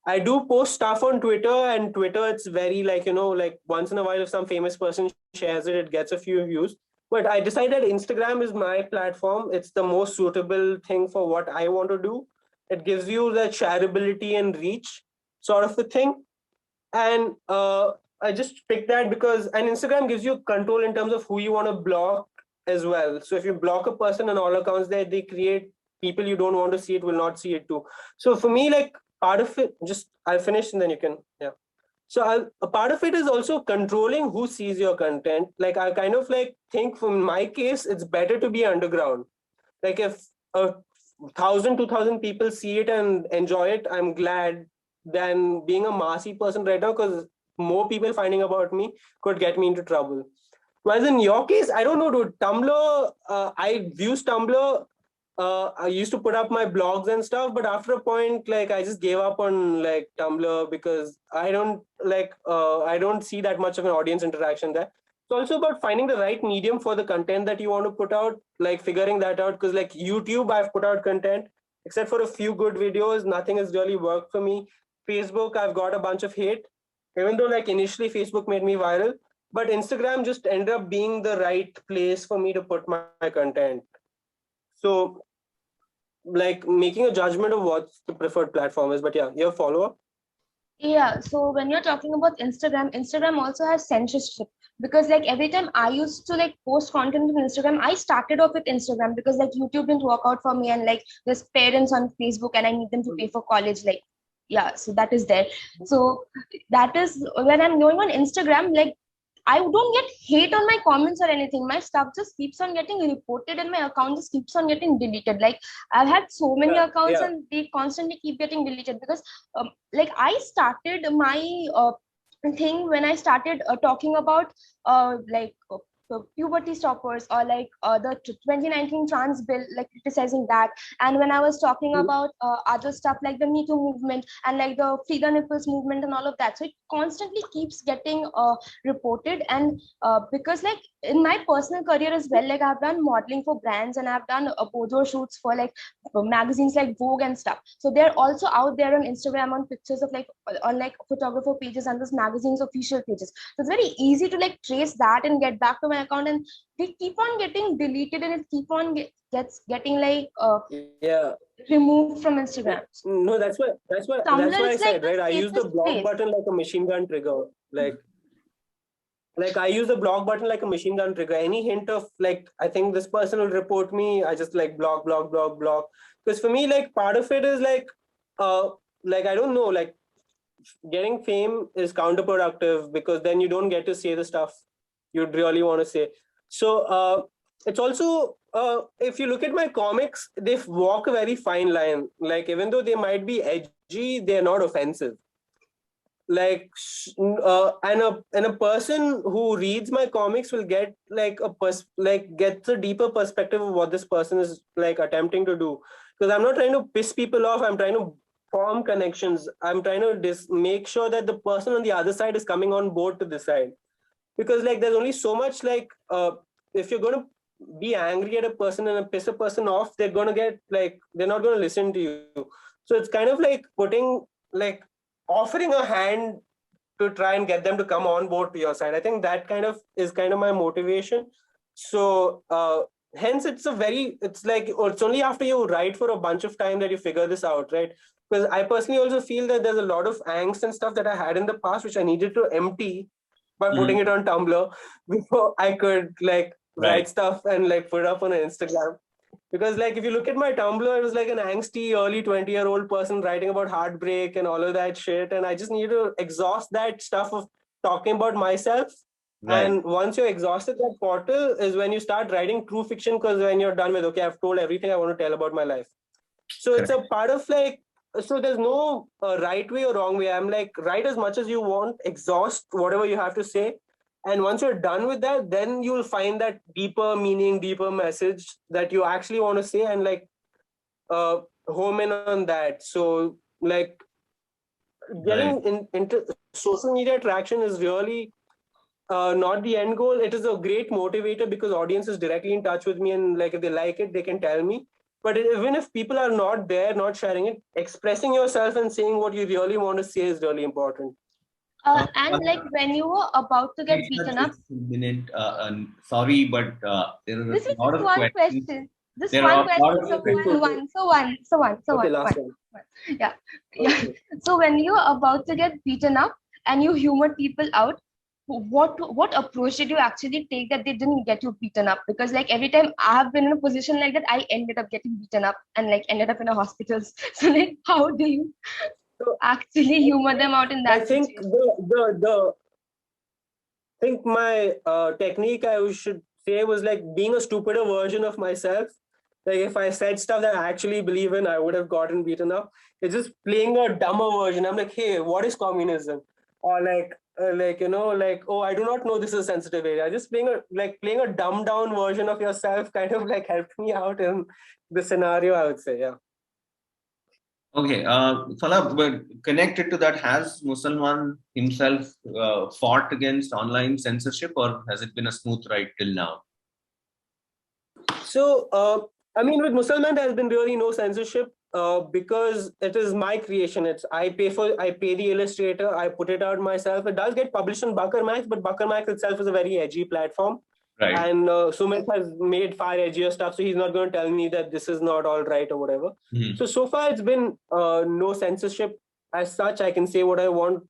I do post stuff on Twitter, and Twitter, it's very like, like once in a while, if some famous person shares it, it gets a few views. But I decided Instagram is my platform. It's the most suitable thing for what I want to do. It gives you the shareability and reach, sort of a thing. And I just picked that because, and Instagram gives you control in terms of who you want to block as well. So if you block a person on all accounts, there they create people you don't want to see it will not see it too. So for me, like part of it, just I'll finish and then you can, yeah. So a part of it is also controlling who sees your content. Like I kind of like think, from my case, it's better to be underground. Like if 1,000, 2,000 people see it and enjoy it, I'm glad, than being a massy person right now, because more people finding about me could get me into trouble. Whereas in your case, I don't know, dude, Tumblr, I use Tumblr. I used to put up my blogs and stuff, but after a point, like I just gave up on like Tumblr, because I don't see that much of an audience interaction there. It's also about finding the right medium for the content that you want to put out, like figuring that out. Because like YouTube, I've put out content, except for a few good videos, nothing has really worked for me. Facebook, I've got a bunch of hate, even though like initially Facebook made me viral, but Instagram just ended up being the right place for me to put my content. So like making a judgment of what the preferred platform is. But yeah, your follow-up. Yeah, so when you're talking about Instagram also has censorship, because like every time I used to like post content on Instagram, I started off with Instagram because like YouTube didn't work out for me, and like there's parents on Facebook and I need them to pay for college, like yeah, so that is there. So that is when I'm going on Instagram, like I don't get hate on my comments or anything. My stuff just keeps on getting reported and my account just keeps on getting deleted. Like I've had so many accounts and they constantly keep getting deleted, because like I started my thing when I started talking about puberty stoppers, or like the 2019 trans bill, like criticizing that. And when I was talking about other stuff like the Me Too movement and like the Free the Nipples movement and all of that, so it constantly keeps getting reported. And because like in my personal career as well, like I've done modeling for brands and I've done photo shoots for like magazines like Vogue and stuff. So they're also out there on Instagram on pictures of like on like photographer pages and this magazine's official pages. So it's very easy to like trace that and get back to my account, and they keep on getting deleted and it keep on getting like removed from Instagram. No, that's why I said, right? I use the block button like a machine gun trigger. Like I use the block button like a machine gun trigger. Any hint of like, I think this person will report me, I just like block. Because for me, like part of it is like I don't know, like getting fame is counterproductive because then you don't get to say the stuff you'd really want to say. So it's also, if you look at my comics, they walk a very fine line. Like, even though they might be edgy, they're not offensive. Like, and a person who reads my comics will get like gets a deeper perspective of what this person is like attempting to do. Because I'm not trying to piss people off. I'm trying to form connections. I'm trying to make sure that the person on the other side is coming on board to this side. Because like there's only so much like if you're going to be angry at a person and piss a person off, they're going to get like they're not going to listen to you. So it's kind of like offering a hand to try and get them to come on board to your side. I think that is kind of my motivation. So hence it's only after you write for a bunch of time that you figure this out, right? Because I personally also feel that there's a lot of angst and stuff that I had in the past which I needed to empty by putting it on Tumblr before I could write stuff and put it up on Instagram. Because if you look at my Tumblr, it was like an angsty early 20-year-old person writing about heartbreak and all of that shit. And I just need to exhaust that stuff of talking about myself. Right. And once you're exhausted that portal is when you start writing true fiction, because when you're done with, okay, I've told everything I want to tell about my life. So Correct. It's a part of so there's no right way or wrong way. I'm write as much as you want, exhaust whatever you have to say. And once you're done with that, then you'll find that deeper meaning, deeper message that you actually want to say and home in on that. So getting into social media traction is really not the end goal. It is a great motivator because audience is directly in touch with me, and if they like it, they can tell me. But even if people are not there, not sharing it, expressing yourself and saying what you really want to say is really important. And when you were about to get beaten up, sorry, but there is this a is lot of one questions. question. This There one are question. So one. Okay, last one. Yeah. So when you're about to get beaten up and you humor people out, what approach did you actually take that they didn't get you beaten up? Because every time I have been in a position like that, I ended up getting beaten up and ended up in a hospital. So how do you actually humor them out in that? I think I think my technique I should say was being a stupider version of myself. If I said stuff that I actually believe in, I would have gotten beaten up. It's just playing a dumber version. I'm hey, what is communism? Or oh, I do not know this is a sensitive area. Just playing a dumbed down version of yourself kind of helped me out in the scenario, I would say. Yeah. Okay, Fala, but connected to that, has Musalman himself fought against online censorship, or has it been a smooth ride till now? So, I mean, with Musalman, there has been really no censorship because it is my creation. I pay the illustrator, I put it out myself. It does get published on Bakar Max, but Bakar Max itself is a very edgy platform. Right. And Sumit has made far edgier stuff, so he's not going to tell me that this is not all right or whatever. Mm-hmm. So far it's been no censorship as such. I can say what I want.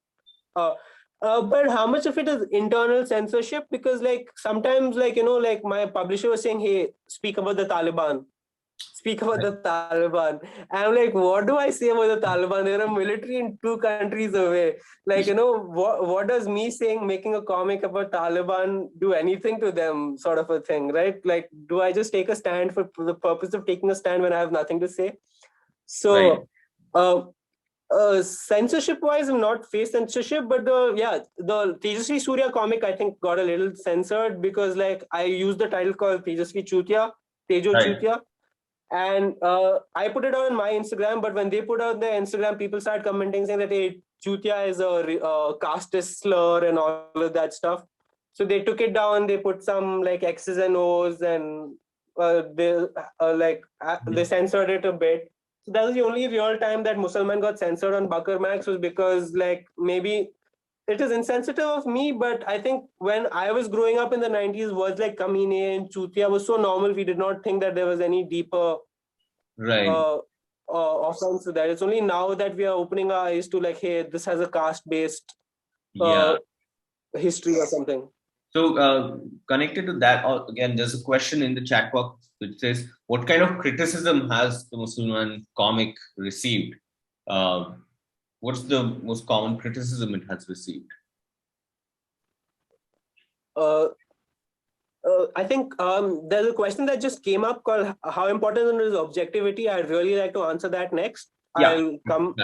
But how much of it is internal censorship? Because sometimes my publisher was saying, hey, speak about the Taliban. Speak about the Taliban. And I'm what do I say about the Taliban? They're a military in 2 countries away. What does me making a comic about Taliban do anything to them, sort of a thing, right? Do I just take a stand for the purpose of taking a stand when I have nothing to say? So, censorship-wise, I've not faced censorship, but the Tejasvi Surya comic, I think, got a little censored because I used the title called Tejasvi Chutiya, Tejo Chutiya. And I put it on my Instagram, but when they put out their Instagram, people started commenting saying that hey, Chutia is a casteist slur and all of that stuff. So they took it down. They put some X's and O's, and they censored it a bit. So that was the only real time that Musalman got censored on Bakar Max, was because maybe it is insensitive of me, but I think when I was growing up in the 90s, words like Kamine and Chutia was so normal, we did not think that there was any deeper offense to that. It's only now that we are opening our eyes to hey, this has a caste-based history or something. So connected to that, again, there's a question in the chat box which says, what kind of criticism has the Musalman comic received? What's the most common criticism it has received? I think there's a question that just came up called how important is objectivity. I'd really like to answer that next. Yeah. I'll come.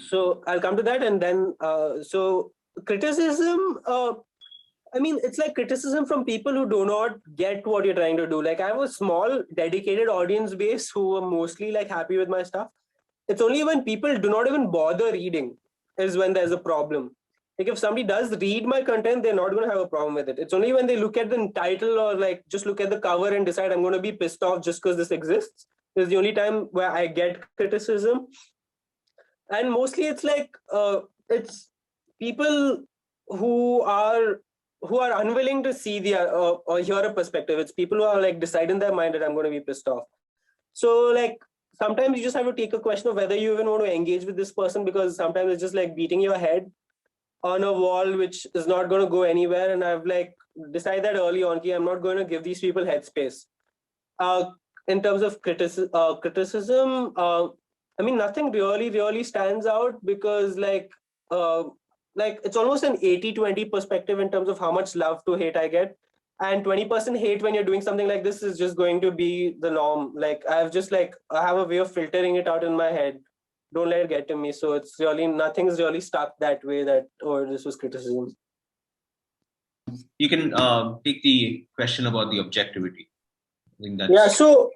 So I'll come to that, and then so criticism. I mean, it's like criticism from people who do not get what you're trying to do. Like I have a small dedicated audience base who are mostly like happy with my stuff. It's only when people do not even bother reading is when there's a problem. Like if somebody does read my content, they're not going to have a problem with it. It's only when they look at the title or like just look at the cover and decide I'm going to be pissed off just because this exists. Is the only time where I get criticism. And mostly it's like it's people who are unwilling to see the or hear a perspective. It's people who are like decide in their mind that I'm going to be pissed off. So like sometimes you just have to take a question of whether you even want to engage with this person, because sometimes it's just like beating your head on a wall which is not going to go anywhere. And I've like decided that early on, I'm not going to give these people headspace. In terms of criticism, I mean, nothing really stands out, because like it's almost an 80-20 perspective in terms of how much love to hate I get. And 20% hate when you're doing something like this is just going to be the norm. Like I have a way of filtering it out in my head. Don't let it get to me. So it's really, nothing's really stuck that way that, oh, this was criticism. You can take the question about the objectivity. I think that's... Yeah, so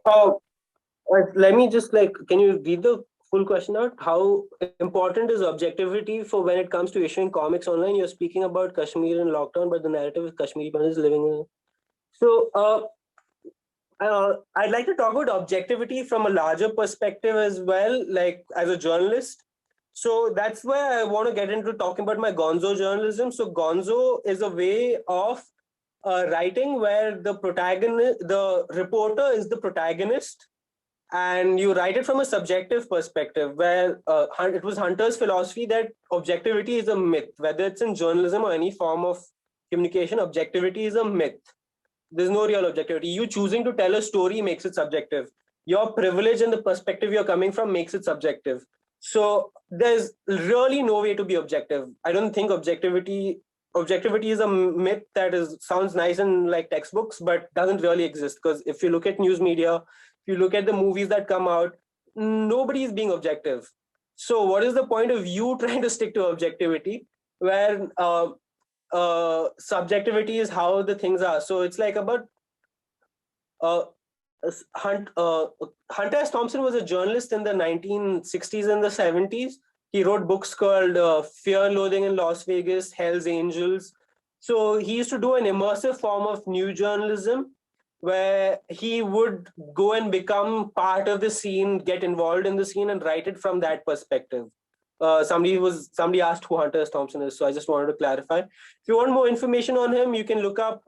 let me just like, can you read the full question out? How important is objectivity for when it comes to issuing comics online? You're speaking about Kashmir and lockdown, but the narrative is Kashmiri pandas living in. So I'd like to talk about objectivity from a larger perspective as well, like as a journalist. So that's where I want to get into talking about my Gonzo journalism. So Gonzo is a way of writing where the reporter is the protagonist, and you write it from a subjective perspective, where it was Hunter's philosophy that objectivity is a myth. Whether it's in journalism or any form of communication, objectivity is a myth. There's no real objectivity. You choosing to tell a story makes it subjective. Your privilege and the perspective you're coming from makes it subjective. So there's really no way to be objective. I don't think objectivity is a myth that sounds nice in like textbooks, but doesn't really exist. Because if you look at news media, if you look at the movies that come out, nobody is being objective. So what is the point of you trying to stick to objectivity where subjectivity is how the things are? So it's like about Hunter S. Thompson was a journalist in the 1960s and the 70s. He wrote books called Fear, Loathing in Las Vegas, Hell's Angels. So he used to do an immersive form of news journalism where he would go and become part of the scene, get involved in the scene, and write it from that perspective. Somebody asked who Hunter S. Thompson is, so I just wanted to clarify. If you want more information on him, you can look up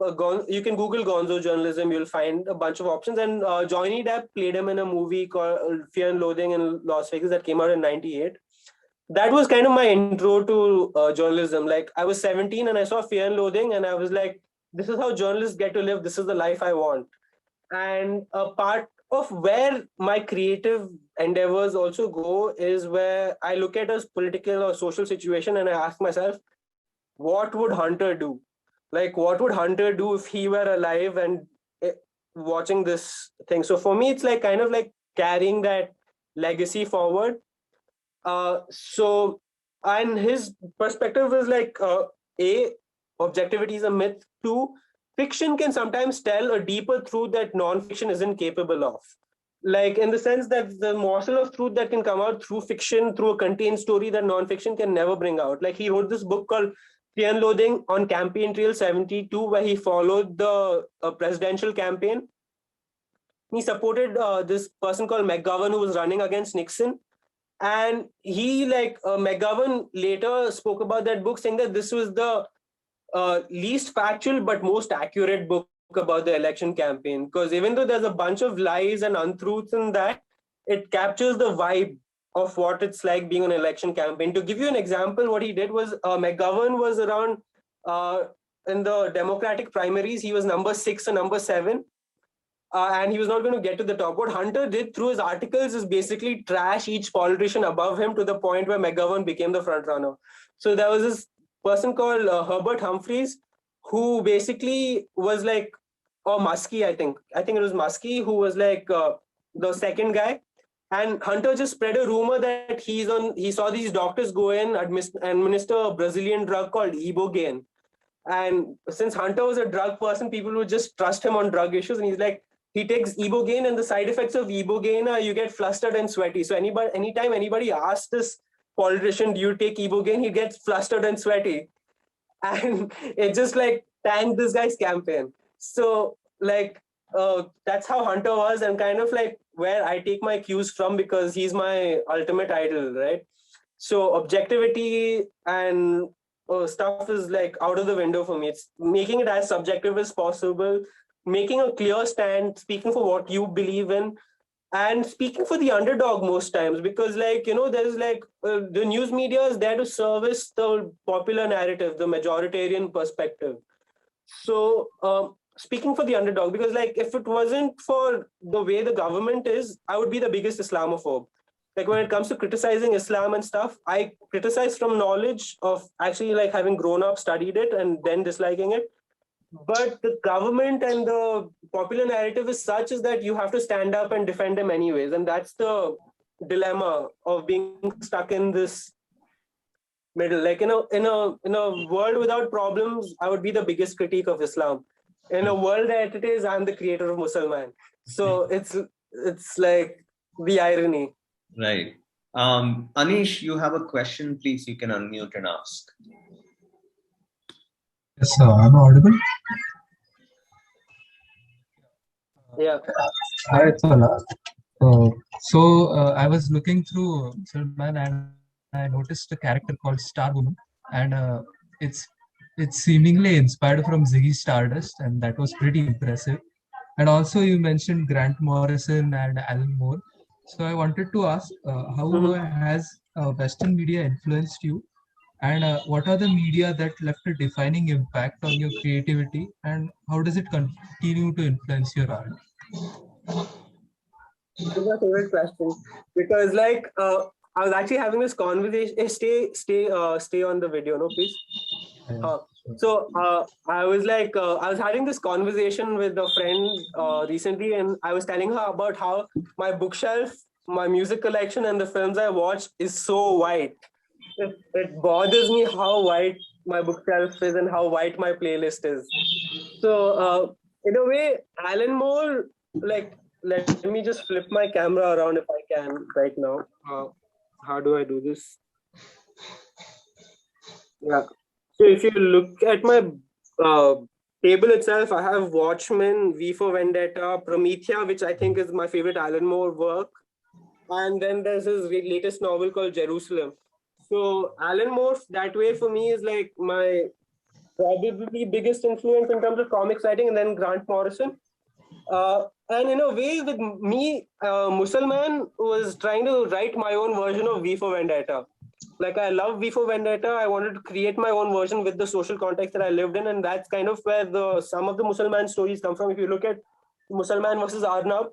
you can Google Gonzo Journalism. You'll find a bunch of options. And Johnny Depp played him in a movie called Fear and Loathing in Las Vegas that came out in '98. That was kind of my intro to journalism. Like I was 17 and I saw Fear and Loathing, and I was like, this is how journalists get to live. This is the life I want. And a part of where my creative endeavors also go is where I look at a political or social situation and I ask myself, what would Hunter do? Like, what would Hunter do if he were alive and watching this thing? So for me, it's like kind of like carrying that legacy forward. So, and his perspective is like, A, objectivity is a myth. 2, fiction can sometimes tell a deeper truth that non-fiction isn't capable of. Like in the sense that the morsel of truth that can come out through fiction, through a contained story that non-fiction can never bring out. Like he wrote this book called Fear and Loathing on Campaign Trail 72, where he followed the presidential campaign. He supported this person called McGovern who was running against Nixon. And he McGovern later spoke about that book saying that this was the least factual but most accurate book about the election campaign, because even though there's a bunch of lies and untruths in that, it captures the vibe of what it's like being an election campaign. To give you an example, what he did was McGovern was around in the Democratic primaries, he was number 6 or number 7. and he was not going to get to the top. What Hunter did through his articles is basically trash each politician above him to the point where McGovern became the front runner. So there was this person called Herbert Humphreys, who basically was like, or Muskie, I think it was Muskie, who was like the second guy. And Hunter just spread a rumor that he saw these doctors go in, administer a Brazilian drug called Ibogaine. And since Hunter was a drug person, people would just trust him on drug issues. And he's like, he takes Ibogaine, and the side effects of Ibogaine are you get flustered and sweaty. So anytime anybody asks this politician, do you take Ibogaine, he gets flustered and sweaty. And it just like tanked this guy's campaign. So like that's how Hunter was, and kind of like where I take my cues from, because he's my ultimate idol, right? So objectivity and stuff is like out of the window for me. It's making it as subjective as possible, making a clear stand, speaking for what you believe in, and speaking for the underdog most times, because like, there's like the news media is there to service the popular narrative, the majoritarian perspective. So speaking for the underdog, because like if it wasn't for the way the government is, I would be the biggest Islamophobe. Like when it comes to criticizing Islam and stuff, I criticize from knowledge of actually like having grown up, studied it, and then disliking it. But the government and the popular narrative is such is that you have to stand up and defend them anyways. And that's the dilemma of being stuck in this middle. Like in a world without problems, I would be the biggest critique of Islam. In a world that it is, I'm the creator of Musalman. So it's like the irony. Right. Anish, you have a question, please. You can unmute and ask. Yes, sir. I'm audible. Yeah. Hi, Thola. I was looking through Musalman, and I noticed a character called Star Woman, and it's seemingly inspired from Ziggy Stardust, and that was pretty impressive. And also you mentioned Grant Morrison and Alan Moore. So I wanted to ask, how has Western media influenced you? And what are the media that left a defining impact on your creativity, and how does it continue to influence your art? This is my favorite question, because like I was actually having this conversation. Stay on the video, no, please. I was having this conversation with a friend recently, and I was telling her about how my bookshelf, my music collection, and the films I watched is so white. It bothers me how white my bookshelf is and how white my playlist is. So in a way, Alan Moore, like, let me just flip my camera around if I can right now. How do I do this? Yeah. So if you look at my table itself, I have Watchmen, V for Vendetta, Promethea, which I think is my favorite Alan Moore work. And then there's his latest novel called Jerusalem. So Alan Moore, that way for me, is like my probably biggest influence in terms of comics writing, and then Grant Morrison. And in a way, with me, Musalman was trying to write my own version of V for Vendetta. Like, I love V for Vendetta. I wanted to create my own version with the social context that I lived in, and that's kind of where some of the Musalman stories come from. If you look at Musalman versus Arnab,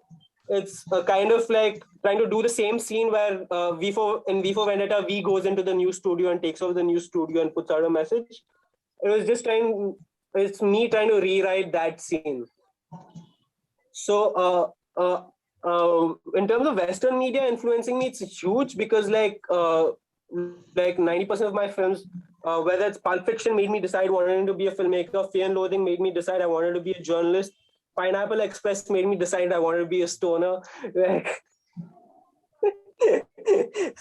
it's kind of like trying to do the same scene where V for Vendetta, V goes into the news studio and takes over the news studio and puts out a message. It's me trying to rewrite that scene. So in terms of Western media influencing me, it's huge, because like 90% of my films, whether it's Pulp Fiction made me decide I wanted to be a filmmaker, Fear and Loathing made me decide I wanted to be a journalist, Pineapple Express made me decide I wanted to be a stoner.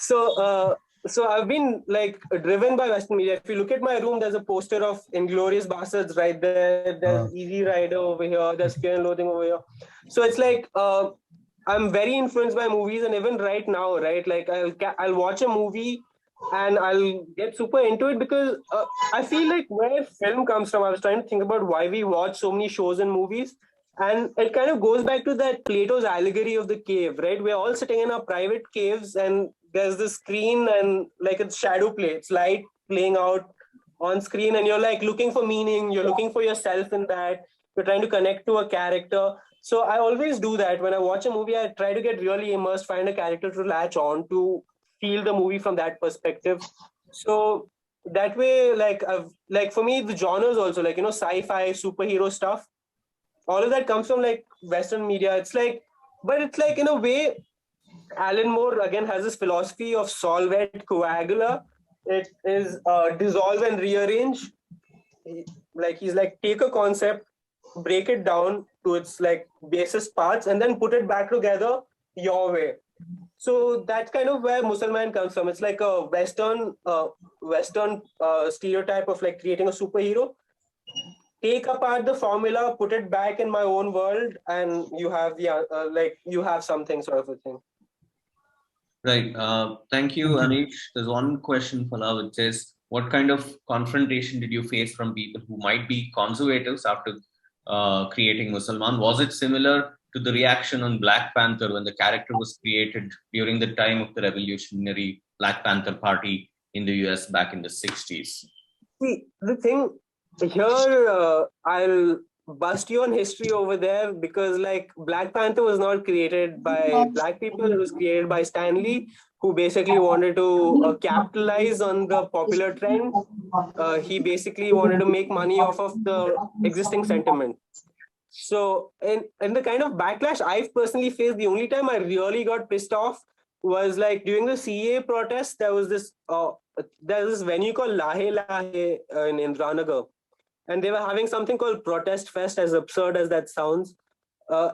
So I've been like driven by Western media. If you look at my room, there's a poster of Inglourious Bastards right there. There's Easy Rider over here. There's Fear and Loathing over here. So it's like I'm very influenced by movies, and even right now, right? Like I'll watch a movie and I'll get super into it, because I feel like where film comes from. I was trying to think about why we watch so many shows and movies. And it kind of goes back to that Plato's allegory of the cave, right? We're all sitting in our private caves, and there's this screen, and like it's shadow play, it's light playing out on screen, and you're like looking for meaning, you're looking for yourself in that, you're trying to connect to a character. So I always do that. When I watch a movie, I try to get really immersed, find a character to latch on to, feel the movie from that perspective. So that way, like for me, the genres also, like, sci-fi, superhero stuff, all of that comes from like Western media. But it's like, in a way, Alan Moore again has this philosophy of solve et coagula. It is dissolve and rearrange. Like, he's like, take a concept, break it down to its like basest parts, and then put it back together your way. So that's kind of where Musalman comes from. It's like a Western stereotype of like creating a superhero. Take apart the formula, put it back in my own world, and you have you have something, sort of a thing. Right. Thank you, Anish. There's one question, Fala, which is, what kind of confrontation did you face from people who might be conservatives after creating Musalman? Was it similar to the reaction on Black Panther when the character was created during the time of the revolutionary Black Panther Party in the US back in the 60s? See, the thing here, I'll bust you on history over there, because like Black Panther was not created by black people. It was created by Stan Lee, who basically wanted to capitalize on the popular trend. He basically wanted to make money off of the existing sentiment. So in the kind of backlash I've personally faced, the only time I really got pissed off was like during the CA protest. There's this venue called Lahe Lahe in Indranagar, and they were having something called Protest Fest, as absurd as that sounds.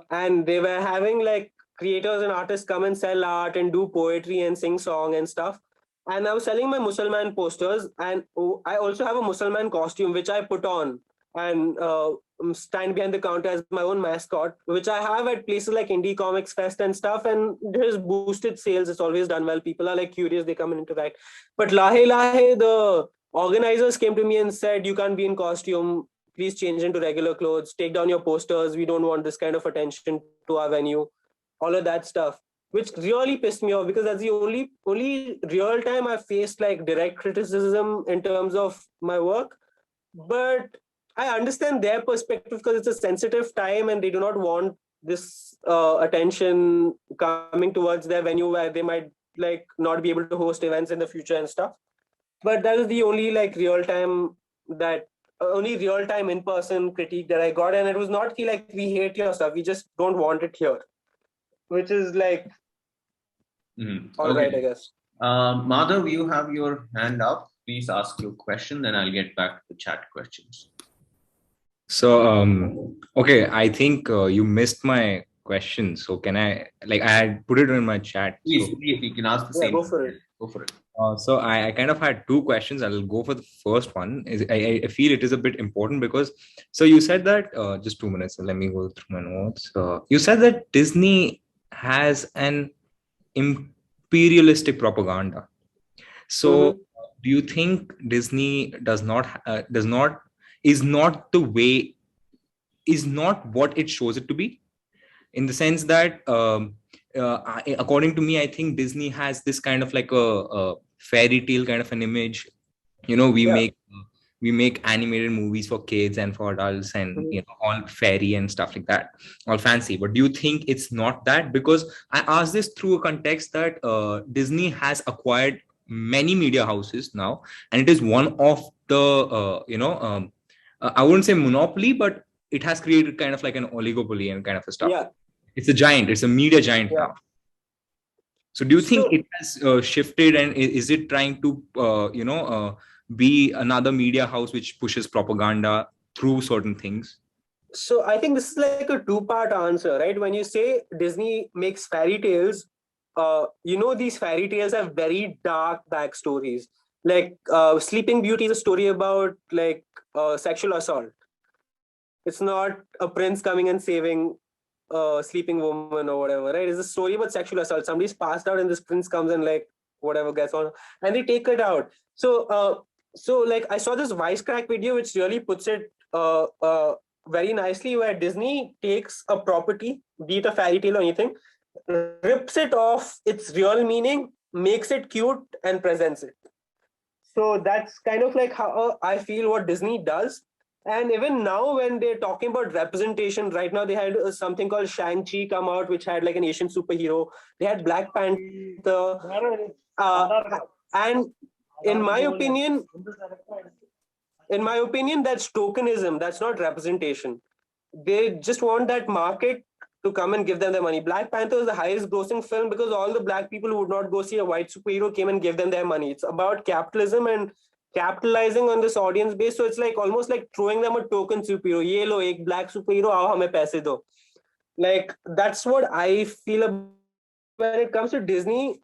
And they were having like creators and artists come and sell art and do poetry and sing song and stuff. And I was selling my Musalman posters, and I also have a Musalman costume which I put on and stand behind the counter as my own mascot, which I have at places like Indie Comics Fest and stuff. And there's boosted sales. It's always done well. People are like curious, they come and interact. But Lahe Lahe, the organizers came to me and said, you can't be in costume. Please change into regular clothes. Take down your posters. We don't want this kind of attention to our venue. All of that stuff, which really pissed me off, because that's the only real time I faced like direct criticism in terms of my work. But I understand their perspective, because it's a sensitive time and they do not want this attention coming towards their venue, where they might like not be able to host events in the future and stuff. But that is the only like real time in-person critique that I got. And it was not like, we hate your stuff, we just don't want it here, which is like all right, I guess. Madhav, you have your hand up. Please ask your question, then I'll get back to the chat questions. So, okay, I think you missed my question. So can I had put it in my chat. Please, so, please, you can ask the same. Go for it. Go for it. So I kind of had two questions. I'll go for the first one. I feel it is a bit important because, so you said that, just 2 minutes, let me go through my notes. You said that Disney has an imperialistic propaganda. So do you think Disney is not what it shows it to be? In the sense that, according to me, I think Disney has this kind of like a fairy tale kind of an image. We make animated movies for kids and for adults, and all fairy and stuff like that, all fancy. But do you think it's not that? Because I asked this through a context that Disney has acquired many media houses now, and it is one of the I wouldn't say monopoly, but it has created kind of like an oligopoly and kind of a stuff. Yeah. It's a media giant now. So do you think it has shifted, and is it trying to be another media house which pushes propaganda through certain things? So I think this is like a two-part answer, right? When you say Disney makes fairy tales, these fairy tales have very dark backstories. Like Sleeping Beauty is a story about like sexual assault. It's not a prince coming and saving a sleeping woman or whatever, right? It's a story about sexual assault. Somebody's passed out and this prince comes and like whatever gets on, and they take it out. So like I saw this Wisecrack video which really puts it very nicely, where Disney takes a property, be it a fairy tale or anything, rips it off its real meaning, makes it cute, and presents it. So that's kind of like how I feel what Disney does. And even now, when they're talking about representation, right now they had something called Shang-Chi come out, which had like an Asian superhero. They had Black Panther. And in my opinion, that's tokenism. That's not representation. They just want that market to come and give them the money. Black Panther is the highest grossing film because all the black people who would not go see a white superhero came and gave them their money. It's about capitalism and capitalizing on this audience base. So it's like almost like throwing them a token superhero. Ye lo, ek black superhero, aao hame paise do. Like, that's what I feel about when it comes to Disney.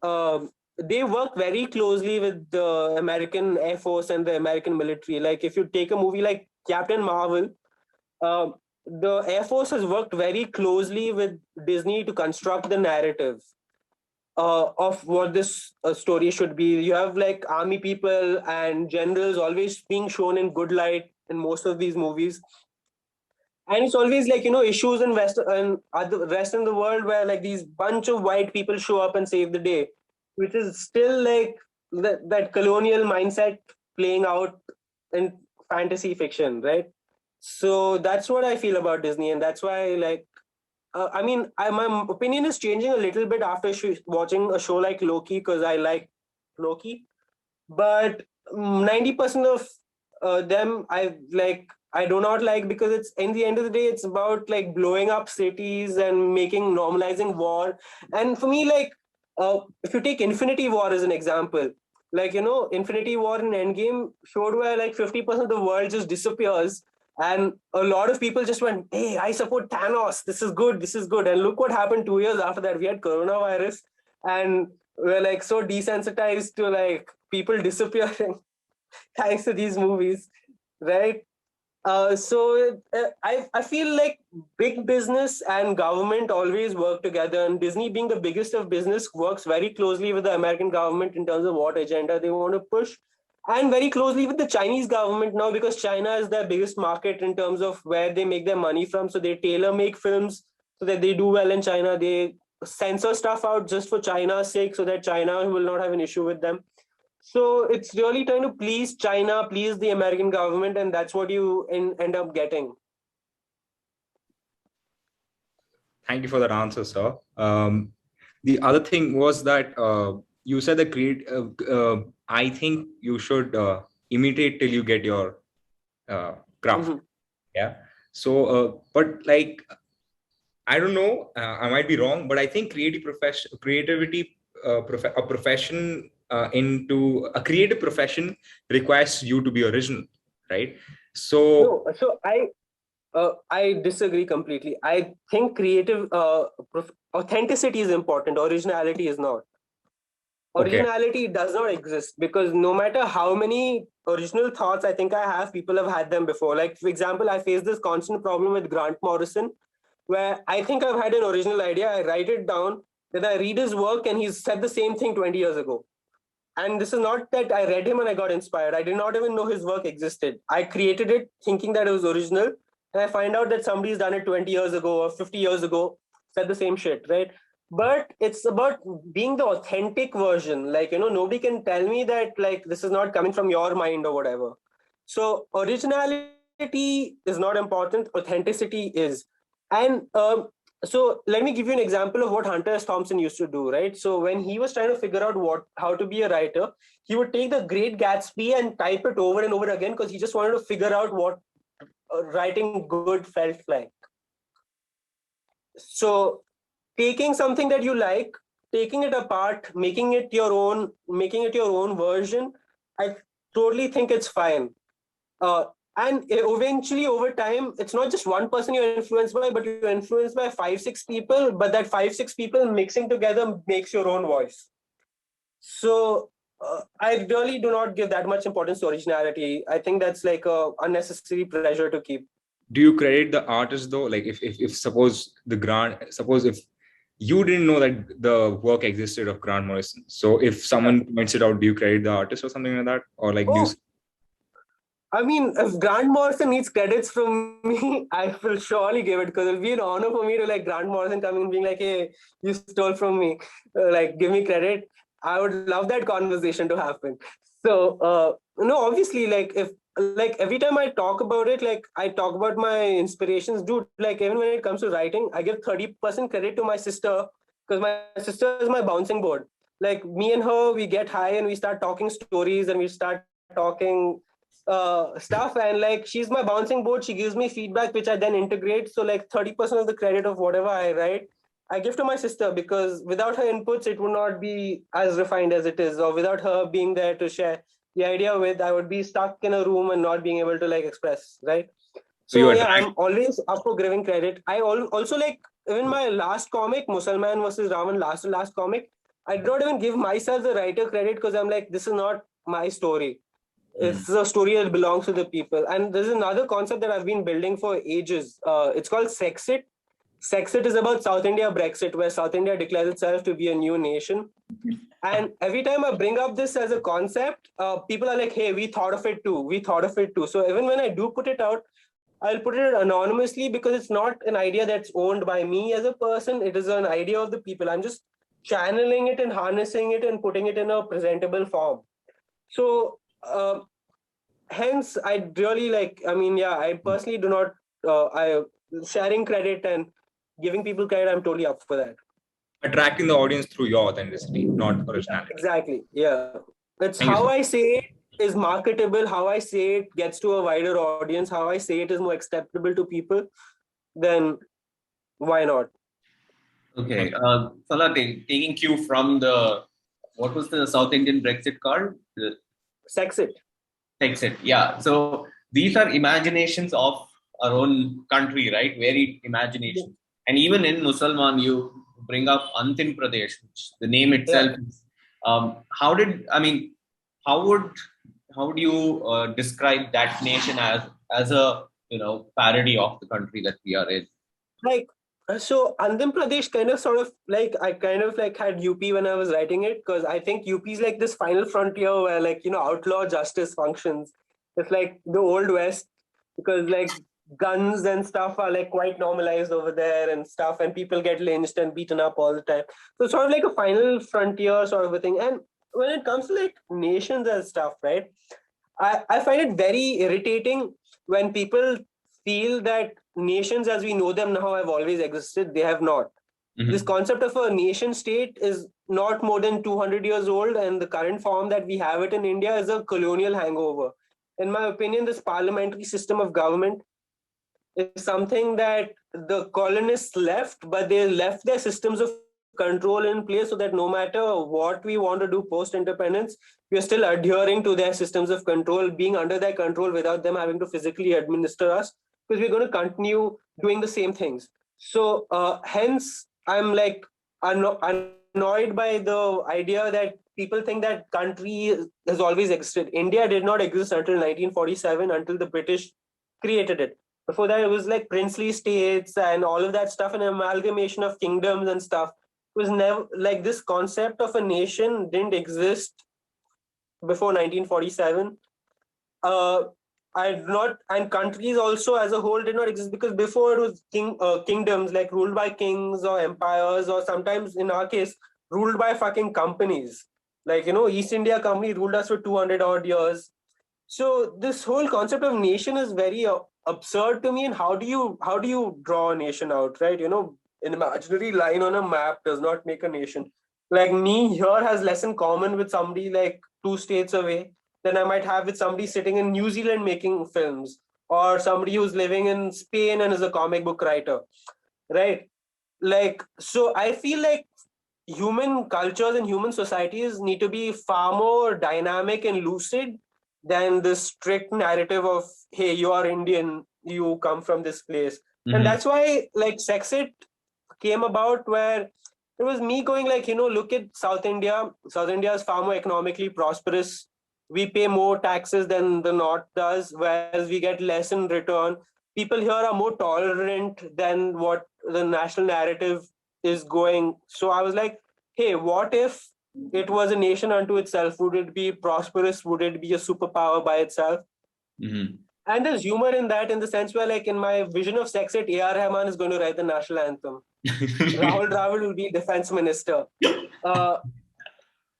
They work very closely with the American Air Force and the American military. Like, if you take a movie like Captain Marvel, uh, the Air Force has worked very closely with Disney to construct the narrative of what this story should be. You have like army people and generals always being shown in good light in most of these movies. And it's always like, issues in West and other rest in the world where like these bunch of white people show up and save the day, which is still like that colonial mindset playing out in fantasy fiction, right? So that's what I feel about Disney, and that's why like my opinion is changing a little bit after watching a show like Loki, because I like Loki, but 90% of them I do not like, because it's, in the end of the day, it's about like blowing up cities and normalizing war. And for me, like, if you take Infinity War as an example, like, Infinity War in Endgame showed where like 50% of the world just disappears, and a lot of people just went, hey, I support Thanos, this is good, this is good. And look what happened 2 years after that. We had coronavirus, and we're like so desensitized to like people disappearing thanks to these movies, right? I feel like big business and government always work together, and Disney, being the biggest of business, works very closely with the American government in terms of what agenda they want to push, and very closely with the Chinese government now, because China is their biggest market in terms of where they make their money from. So they tailor make films so that they do well in China. They censor stuff out just for China's sake so that China will not have an issue with them. So it's really trying to please China, please the American government, and that's what you end up getting. Thank you for that answer, sir. The other thing was that you said that I think you should imitate till you get your craft. Mhm. Yeah. So, but like, I don't know, I might be wrong, but I think creativity, a profession into a creative profession requires you to be original, right? So, No, so I disagree completely. I think creative authenticity is important. Originality is not. okay. Originality does not exist, because no matter how many original thoughts I think I have, people have had them before. Like, for example, I face this constant problem with Grant Morrison, where I think I've had an original idea, I write it down, then I read his work, and he's said the same thing 20 years ago. And this is not that I read him and I got inspired. I did not even know his work existed. I created it thinking that it was original, and I find out that somebody's done it 20 years ago or 50 years ago, said the same shit, right? But it's about being the authentic version. Like, nobody can tell me that like this is not coming from your mind or whatever. So originality is not important, authenticity is. And so let me give you an example of what Hunter S. Thompson used to do, right? So when he was trying to figure out how to be a writer, he would take The Great Gatsby and type it over and over again, because he just wanted to figure out what writing good felt like. So taking something that you like, taking it apart, making it your own version, I totally think it's fine. And eventually, over time, it's not just one person you're influenced by, but you're influenced by 5-6 people, but that 5-6 people mixing together makes your own voice. So I really do not give that much importance to originality. I think that's like a unnecessary pressure to keep. Do you credit the artist though? Like, if suppose if you didn't know that the work existed of Grant Morrison, so if someone points it out, do you credit the artist or something like that, or like do you? I mean, if Grant Morrison needs credits from me, I will surely give it, because it'll be an honor for me to like Grant Morrison coming and being like, hey, you stole from me, like give me credit. I would love that conversation to happen. So, no, obviously, like if like every time I talk about it, like I talk about my inspirations, dude, like even when it comes to writing, I give 30% credit to my sister, because my sister is my bouncing board. Like me and her, we get high and we start talking stories and we start talking stuff, and like she's my bouncing board. She gives me feedback which I then integrate. So like 30% of the credit of whatever I write, I give to my sister, because without her inputs it would not be as refined as it is, or without her being there to share the idea with, I would be stuck in a room and not being able to like express, right? So you So yeah, attract. I'm always up for giving credit. Also like even my last comic, Musalman versus Raman, last comic, I did not even give myself the writer credit, because I'm like, this is not my story. It's a story that belongs to the people. And there's another concept that I've been building for ages. It's called Sexit. Sexit is about South India Brexit, where South India declares itself to be a new nation. And every time I bring up this as a concept, people are like, hey, we thought of it too. We thought of it too. So even when I do put it out, I'll put it anonymously, because it's not an idea that's owned by me as a person. It is an idea of the people. I'm just channeling it and harnessing it and putting it in a presentable form. So hence, I really like, I mean, yeah, I personally do not, I sharing credit and giving people credit, I'm totally up for that. Attracting the audience through your authenticity, not originality. Exactly. Yeah. That's Thank you, how sir. I say it is marketable, how I say it gets to a wider audience, how I say it is more acceptable to people, then why not? Okay. Salah, taking cue from what was the South Indian Brexit called? Sexit. Brexit. Yeah. So these are imaginations of our own country, right? Very imagination. And even in Musalman, you bring up Antim Pradesh, which the name itself is. How would you describe that nation as a parody of the country that we are in? Like, so Andhra Pradesh kind of sort of like, I kind of like had UP when I was writing it, because I think UP is like this final frontier where like, outlaw justice functions. It's like the old West, because like guns and stuff are like quite normalized over there and stuff, and people get lynched and beaten up all the time. So it's sort of like a final frontier sort of a thing. And when it comes to like nations and stuff, right, I find it very irritating when people feel that nations as we know them now have always existed. They have not. Mhm. This concept of a nation state is not more than 200 years old, and the current form that we have it in India is a colonial hangover. In my opinion, this parliamentary system of government is something that the colonists left, but they left their systems of control in place so that no matter what we want to do post independence, we are still adhering to their systems of control, being under their control without them having to physically administer us, because we're going to continue doing the same things. So hence I'm like annoyed by the idea that people think that country has always existed. India did not exist until 1947, until the British created it. Before that, it was like princely states and all of that stuff, an amalgamation of kingdoms and stuff. It was never like this concept of a nation didn't exist before 1947. I not and countries also as a whole did not exist, because before it was kingdoms like ruled by kings or empires, or sometimes in our case ruled by fucking companies. Like East India Company ruled us for 200 odd years. So this whole concept of nation is very absurd to me. And how do you draw a nation out, right? An imaginary line on a map does not make a nation. Like me here has less in common with somebody like 2 states away than I might have with somebody sitting in New Zealand making films, or somebody who's living in Spain and is a comic book writer, right? Like, so I feel like human cultures and human societies need to be far more dynamic and lucid than this strict narrative of, hey, you are Indian, you come from this place. And that's why like Sexit came about, where it was me going like, look at South India. South India is far more economically prosperous. We pay more taxes than the North does, whereas we get less in return. People here are more tolerant than what the national narrative is going. So I was like, hey, what if it was a nation unto itself? Would it be prosperous? Would it be a superpower by itself? Mm-hmm. And there's humor in that, in the sense where, like, in my vision of Sexit, A.R. Rahman is going to write the national anthem. Rahul Dravid will be defense minister.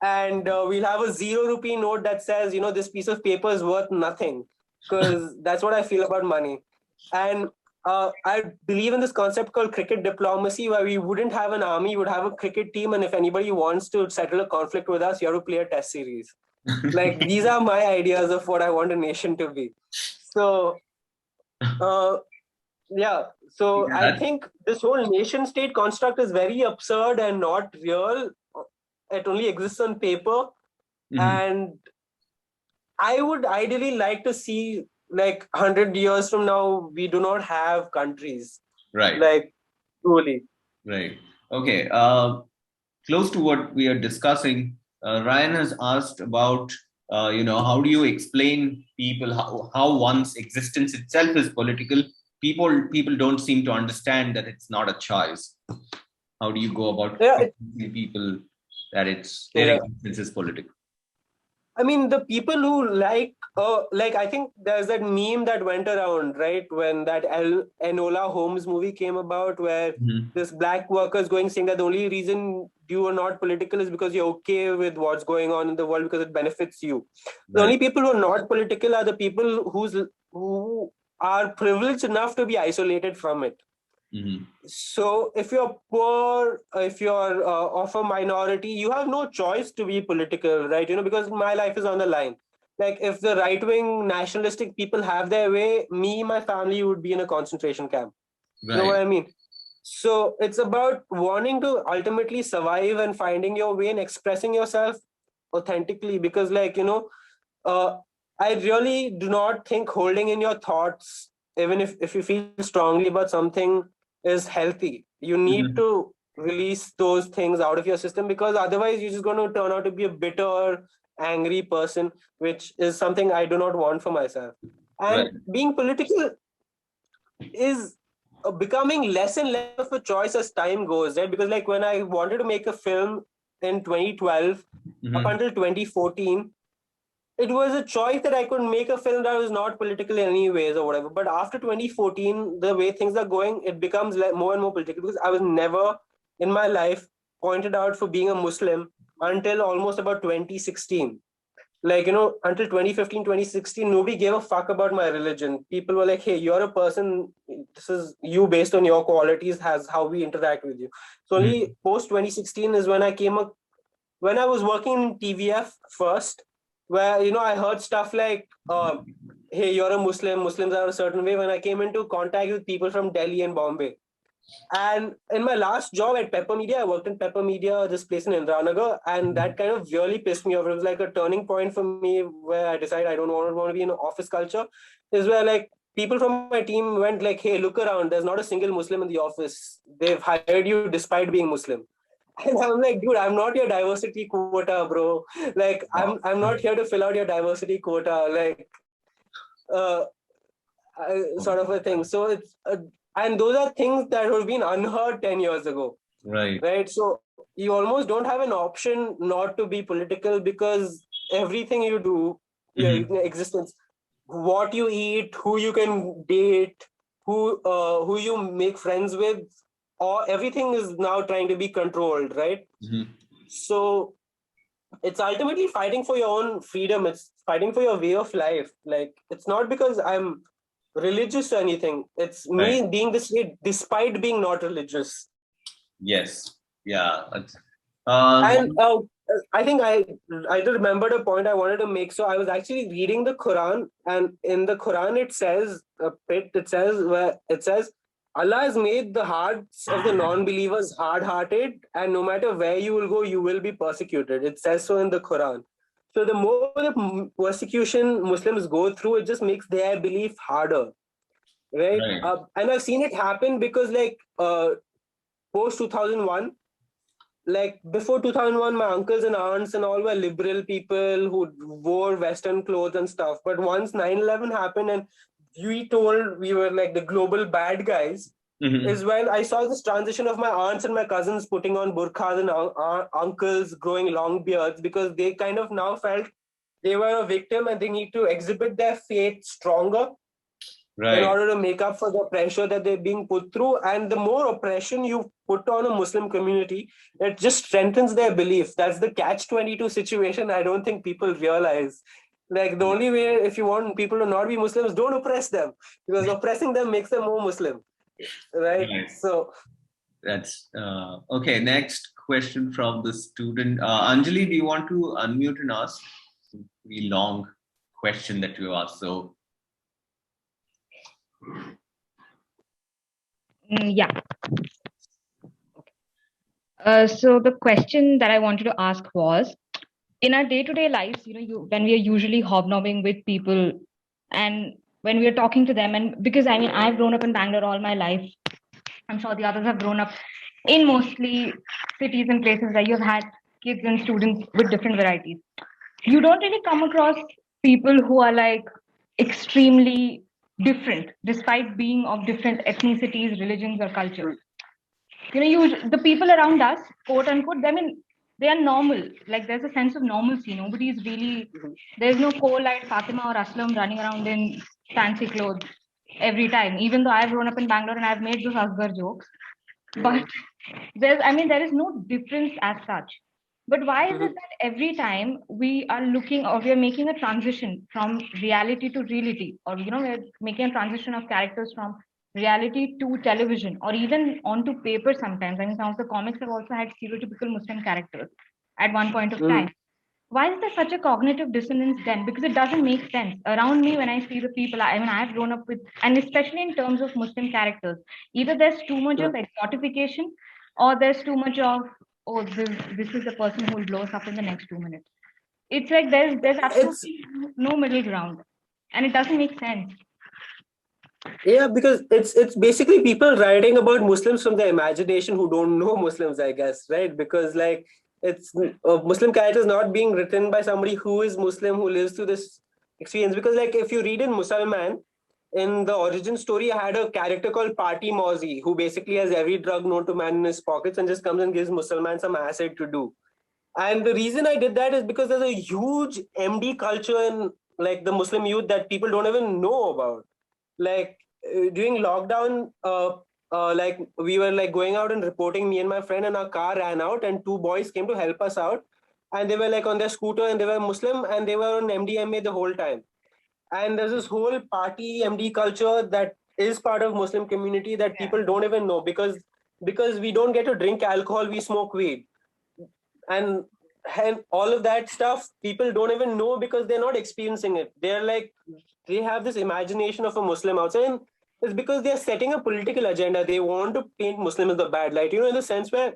And we'll have a 0 rupee note that says, this piece of paper is worth nothing. because that's what I feel about money. And I believe in this concept called cricket diplomacy, where we wouldn't have an army, we would have a cricket team, and if anybody wants to settle a conflict with us, you have to play a test series. Like, these are my ideas of what I want a nation to be. So, yeah. So I think this whole nation state construct is very absurd and not real. It only exists on paper. And I would ideally like to see, like, 100 years from now, we do not have countries. Right. Like, truly. Right. Okay. Close to what we are discussing, Ryan has asked about, how do you explain people how one's existence itself is political? People don't seem to understand that it's not a choice. How do you go about convincing people that their existence is political? I mean, the people who like, I think there's that meme that went around, right? When that Enola Holmes movie came about, where this black worker is going saying that the only reason you are not political is because you're okay with what's going on in the world because it benefits you. The only people who are not political are the people who are privileged enough to be isolated from it. So if you're poor, if you're of a minority, you have no choice to be political, right? Because my life is on the line. Like, if the right-wing nationalistic people have their way, me, my family would be in a concentration camp. You know what I mean? So it's about wanting to ultimately survive and finding your way and expressing yourself authentically, because, I really do not think holding in your thoughts, even if you feel strongly about something, is healthy. You need to release those things out of your system, because otherwise you're just going to turn out to be a bitter, angry person, which is something I do not want for myself. And being political is becoming less and less of a choice as time goes, right? Because, like, when I wanted to make a film in 2012 up until 2014, it was a choice that I could make a film that was not political in any ways or whatever. But after 2014, the way things are going, it becomes more and more political, because I was never in my life pointed out for being a Muslim until almost about 2016. Until 2015, 2016, nobody gave a fuck about my religion. People were like, hey, you're a person, this is you based on your qualities, has how we interact with you. So only post 2016 is when when I was working in TVF first, where, I heard stuff like, hey, you're a Muslim, Muslims are a certain way, when I came into contact with people from Delhi and Bombay. And in my last job at Pepper Media, I worked in Pepper Media, this place in Indranagar, and that kind of really pissed me off. It was like a turning point for me, where I decided I don't want to be in an office culture, is where, like, people from my team went like, hey, look around, there's not a single Muslim in the office. They've hired you despite being Muslim. And I'm like, dude, I'm not your diversity quota, bro. Like, I'm not here to fill out your diversity quota, like, sort of a thing. So it's, and those are things that have been unheard 10 years ago. Right. So you almost don't have an option not to be political, because everything you do, your existence, what you eat, who you can date, who you make friends with, or everything is now trying to be controlled, right? So it's ultimately fighting for your own freedom. It's fighting for your way of life. Like, it's not because I'm religious or anything. It's me being this way despite being not religious. Yes. Yeah. And I think I remembered a point I wanted to make. So I was actually reading the Quran, and in the Quran it says Allah has made the hearts of the non-believers hard-hearted, and no matter where you will go, you will be persecuted. It says so in the Quran. So the more the persecution Muslims go through, it just makes their belief harder, right? And I've seen it happen because, like, post 2001, like, before 2001, my uncles and aunts and all were liberal people who wore Western clothes and stuff. But once 9/11 happened and we were like the global bad guys, is when I saw this transition of my aunts and my cousins putting on burqas and uncles growing long beards, because they kind of now felt they were a victim and they need to exhibit their faith stronger in order to make up for the pressure that they're being put through. And the more oppression you put on a Muslim community, it just strengthens their belief. That's the catch-22 situation I don't think people realize. Like the only way, if you want people to not be Muslims, don't oppress them, because oppressing them makes them more Muslim, right? Right. So That's okay. Next question from the student. Anjali, do you want to unmute and ask? It's a pretty long question that you asked. So, Yeah. So the question that I wanted to ask was, in our day-to-day lives, when we are usually hobnobbing with people, and when we are talking to them, and because I've grown up in Bangalore all my life, I'm sure the others have grown up in mostly cities and places where you've had kids and students with different varieties. You don't really come across people who are like extremely different, despite being of different ethnicities, religions, or cultures. The people around us, quote unquote, they are normal. Like there's a sense of normalcy. Nobody's really, there's no coal-eyed Fatima or Aslam running around in fancy clothes every time. Even though I've grown up in Bangalore and I've made those Asghar jokes, but there is no difference as such. But why is it that every time we are looking or we are making a transition from reality to reality, or we're making a transition of characters from reality to television or even onto paper sometimes. Some of the comics have also had stereotypical Muslim characters at one point of time. Why is there such a cognitive dissonance then? Because it doesn't make sense. Around me, when I see the people, I've grown up with, and especially in terms of Muslim characters, either there's too much of exotification or there's too much of, oh, this is the person who will blow us up in the next 2 minutes. It's like there's it's absolutely no middle ground, and it doesn't make sense. yeah, because it's basically people writing about Muslims from their imagination who don't know Muslims, I guess, right? Because like it's Muslim characters not being written by somebody who is Muslim, who lives through this experience. Because like if you read in Musalman, in the origin story, I had a character called Party Mauzi, who basically has every drug known to man in his pockets and just comes and gives Musalman some acid to do. And the reason I did that is because there's a huge MD culture in like the Muslim youth that people don't even know about. Like during lockdown, like we were like going out and reporting, me and my friend, and our car ran out and two boys came to help us out, and they were like on their scooter and they were Muslim and they were on MDMA the whole time. And there's this whole party MD culture that is part of Muslim community that people don't even know, because we don't get to drink alcohol, we smoke weed, and all of that stuff people don't even know because they're not experiencing it. They're like, they have this imagination of a Muslim outside, and it's because they're setting a political agenda. They want to paint Muslim as the bad light, in the sense where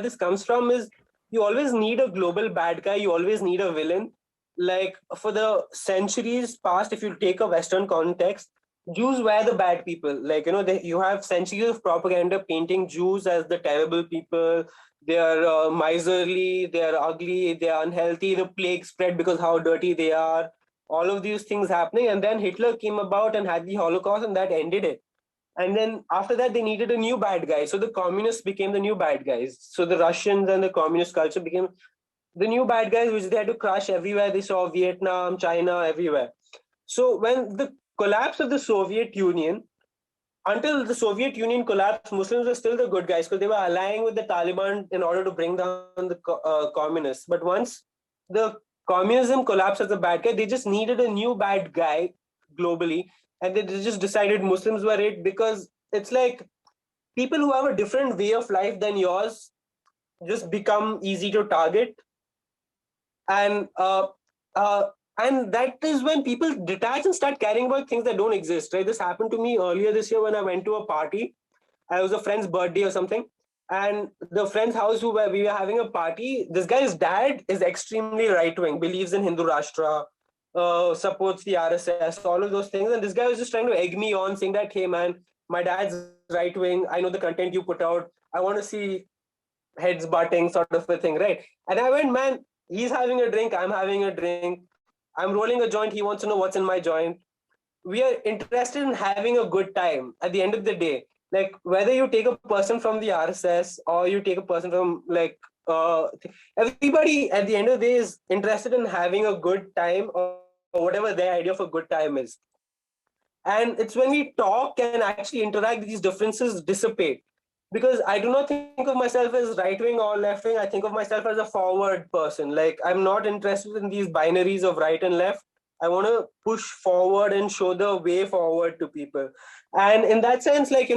this comes from is you always need a global bad guy, you always need a villain. Like for the centuries past, if you take a Western context, Jews were the bad people. Like, you have centuries of propaganda painting Jews as the terrible people. They are miserly, they are ugly, they are unhealthy, the plague spread because how dirty they are. All of these things happening. And then Hitler came about and had the Holocaust, and that ended it. And then after that, they needed a new bad guy. So the communists became the new bad guys. So the Russians and the communist culture became the new bad guys, which they had to crush everywhere. They saw Vietnam, China, everywhere. So when the collapse of the Soviet Union, until the Soviet Union collapsed, Muslims were still the good guys because they were allying with the Taliban in order to bring down the communists. But once the communism collapsed as a bad guy, they just needed a new bad guy globally. And they just decided Muslims were it, because it's like people who have a different way of life than yours just become easy to target. And that is when people detach and start caring about things that don't exist, right? This happened to me earlier this year when I went to a party. It was a friend's birthday or something. And the friend's house where we were having a party, this guy's dad is extremely right-wing, believes in Hindu Rashtra, supports the RSS, all of those things. And this guy was just trying to egg me on, saying that, hey, man, my dad's right-wing. I know the content you put out. I want to see heads butting sort of a thing, right? And I went, man, he's having a drink, I'm having a drink. I'm rolling a joint, he wants to know what's in my joint. We are interested in having a good time at the end of the day. Like whether you take a person from the RSS or you take a person from like, everybody at the end of the day is interested in having a good time, or whatever their idea of a good time is. And it's when we talk and actually interact, these differences dissipate. because I do not think of myself as right wing or left wing. I think of myself as a forward person. Like, I'm not interested in these binaries of right and left. I want to push forward and show the way forward to people. And in that sense, like,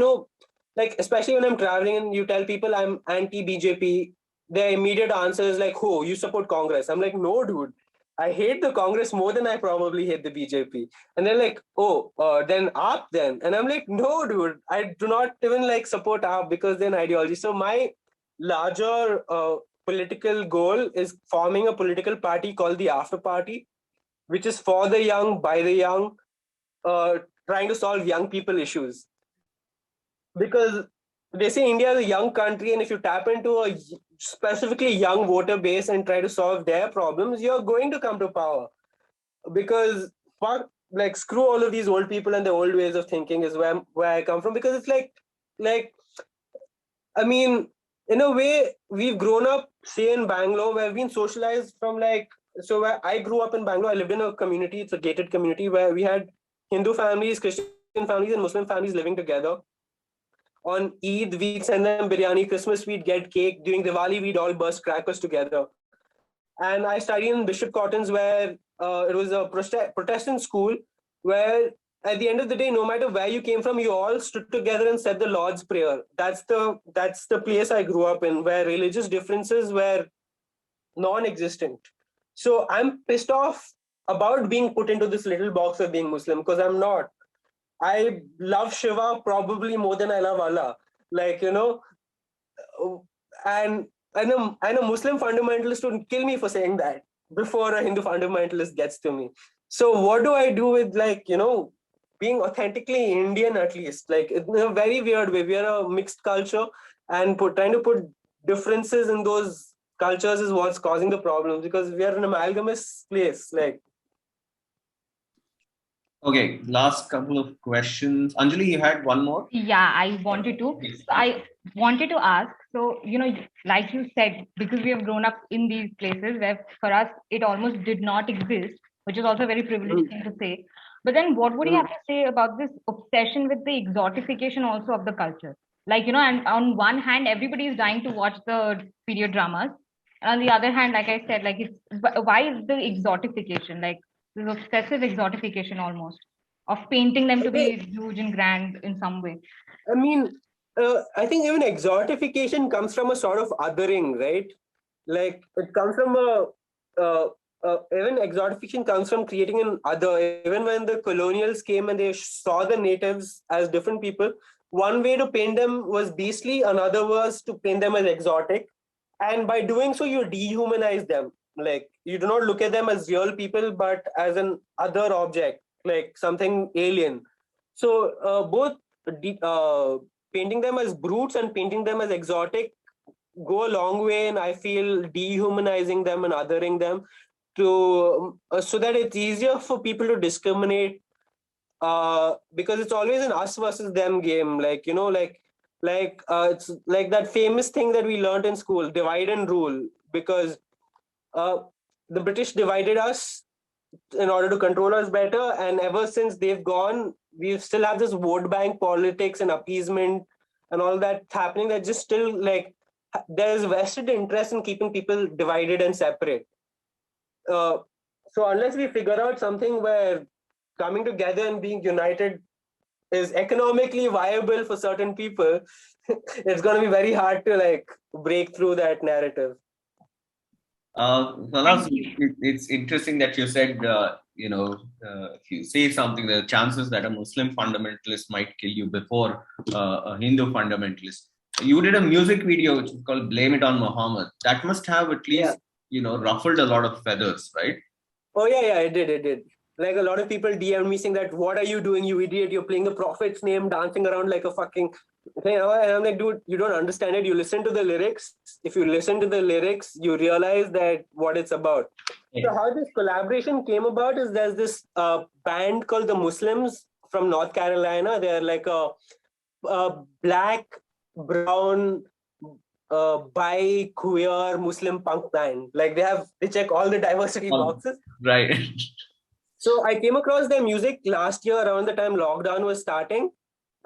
like, especially when I'm traveling and you tell people I'm anti BJP, their immediate answer is like, "Oh, you support Congress?" I'm like, "No, dude. I hate the Congress more than I probably hate the BJP." And they're like, "Oh, then AAP then." And I'm like, "No, dude. I do not even like support AAP because they're an ideology." So my larger political goal is forming a political party called the After Party, which is for the young, by the young, trying to solve young people issues. Because they say India is a young country, and if you tap into a specifically young voter base and try to solve their problems, you're going to come to power. Because fuck, like, screw all of these old people and the old ways of thinking is where I come from. Because it's like I mean, in a way, we've grown up, say, in Bangalore, where we've been socialized from like, so where I grew up in Bangalore, I lived in a community, it's a gated community where we had Hindu families, Christian families, and Muslim families living together. On Eid, we'd send them biryani. Christmas, we'd get cake. During Diwali, we'd all burst crackers together. And I studied in Bishop Cotton's, where it was a Protestant school, where at the end of the day, no matter where you came from, you all stood together and said the Lord's Prayer. That's the place I grew up in, where religious differences were non-existent. So I'm pissed off about being put into this little box of being Muslim, because I'm not. I love Shiva probably more than I love Allah. Like, and a Muslim fundamentalist would kill me for saying that before a Hindu fundamentalist gets to me. So what do I do with, like, being authentically Indian, at least? Like, in a very weird way, we are a mixed culture, and trying to put differences in those cultures is what's causing the problems, because we are an amalgamous place. Like, Okay, last couple of questions. Anjali, you had one more? Yeah, I wanted to. So I wanted to ask, so, like you said, because we have grown up in these places where for us it almost did not exist, which is also a very privileged thing to say. But then what would you have to say about this obsession with the exotification also of the culture? Like, and on one hand, everybody is dying to watch the period dramas. And on the other hand, like I said, like, why is the exotification? Like, this obsessive exotification almost of painting them to be huge and grand in some way. I mean, I think even exotification comes from a sort of othering, right? Like, it comes from even exotification comes from creating an other. Even when the colonials came and they saw the natives as different people, one way to paint them was beastly, another was to paint them as exotic. And by doing so, you dehumanize them. Like, you do not look at them as real people, but as an other object, like something alien. So both painting them as brutes and painting them as exotic go a long way, and I feel dehumanizing them and othering them to so that it's easier for people to discriminate, because it's always an us versus them game. Like, it's like that famous thing that we learned in school, divide and rule, because the British divided us in order to control us better, and ever since they've gone, we still have this vote bank politics and appeasement and all that happening, that just still, like, there's vested interest in keeping people divided and separate. So unless we figure out something where coming together and being united is economically viable for certain people, it's going to be very hard to, like, break through that narrative. It's interesting that you said, if you say something, the chances that a Muslim fundamentalist might kill you before a Hindu fundamentalist. You did a music video which is called Blame It on Muhammad. That must have at least, ruffled a lot of feathers, right? Oh, yeah, it did. Like, a lot of people DM'd me saying that, "What are you doing, you idiot? You're playing the Prophet's name, dancing around like a fucking..." And I'm like, dude, you don't understand it. You listen to the lyrics. If you listen to the lyrics, you realize that what it's about. Yeah. So how this collaboration came about is there's this band called the Muslims from North Carolina. They're like a black, brown, bi, queer Muslim punk band. Like, they check all the diversity boxes. Right. So I came across their music last year around the time lockdown was starting.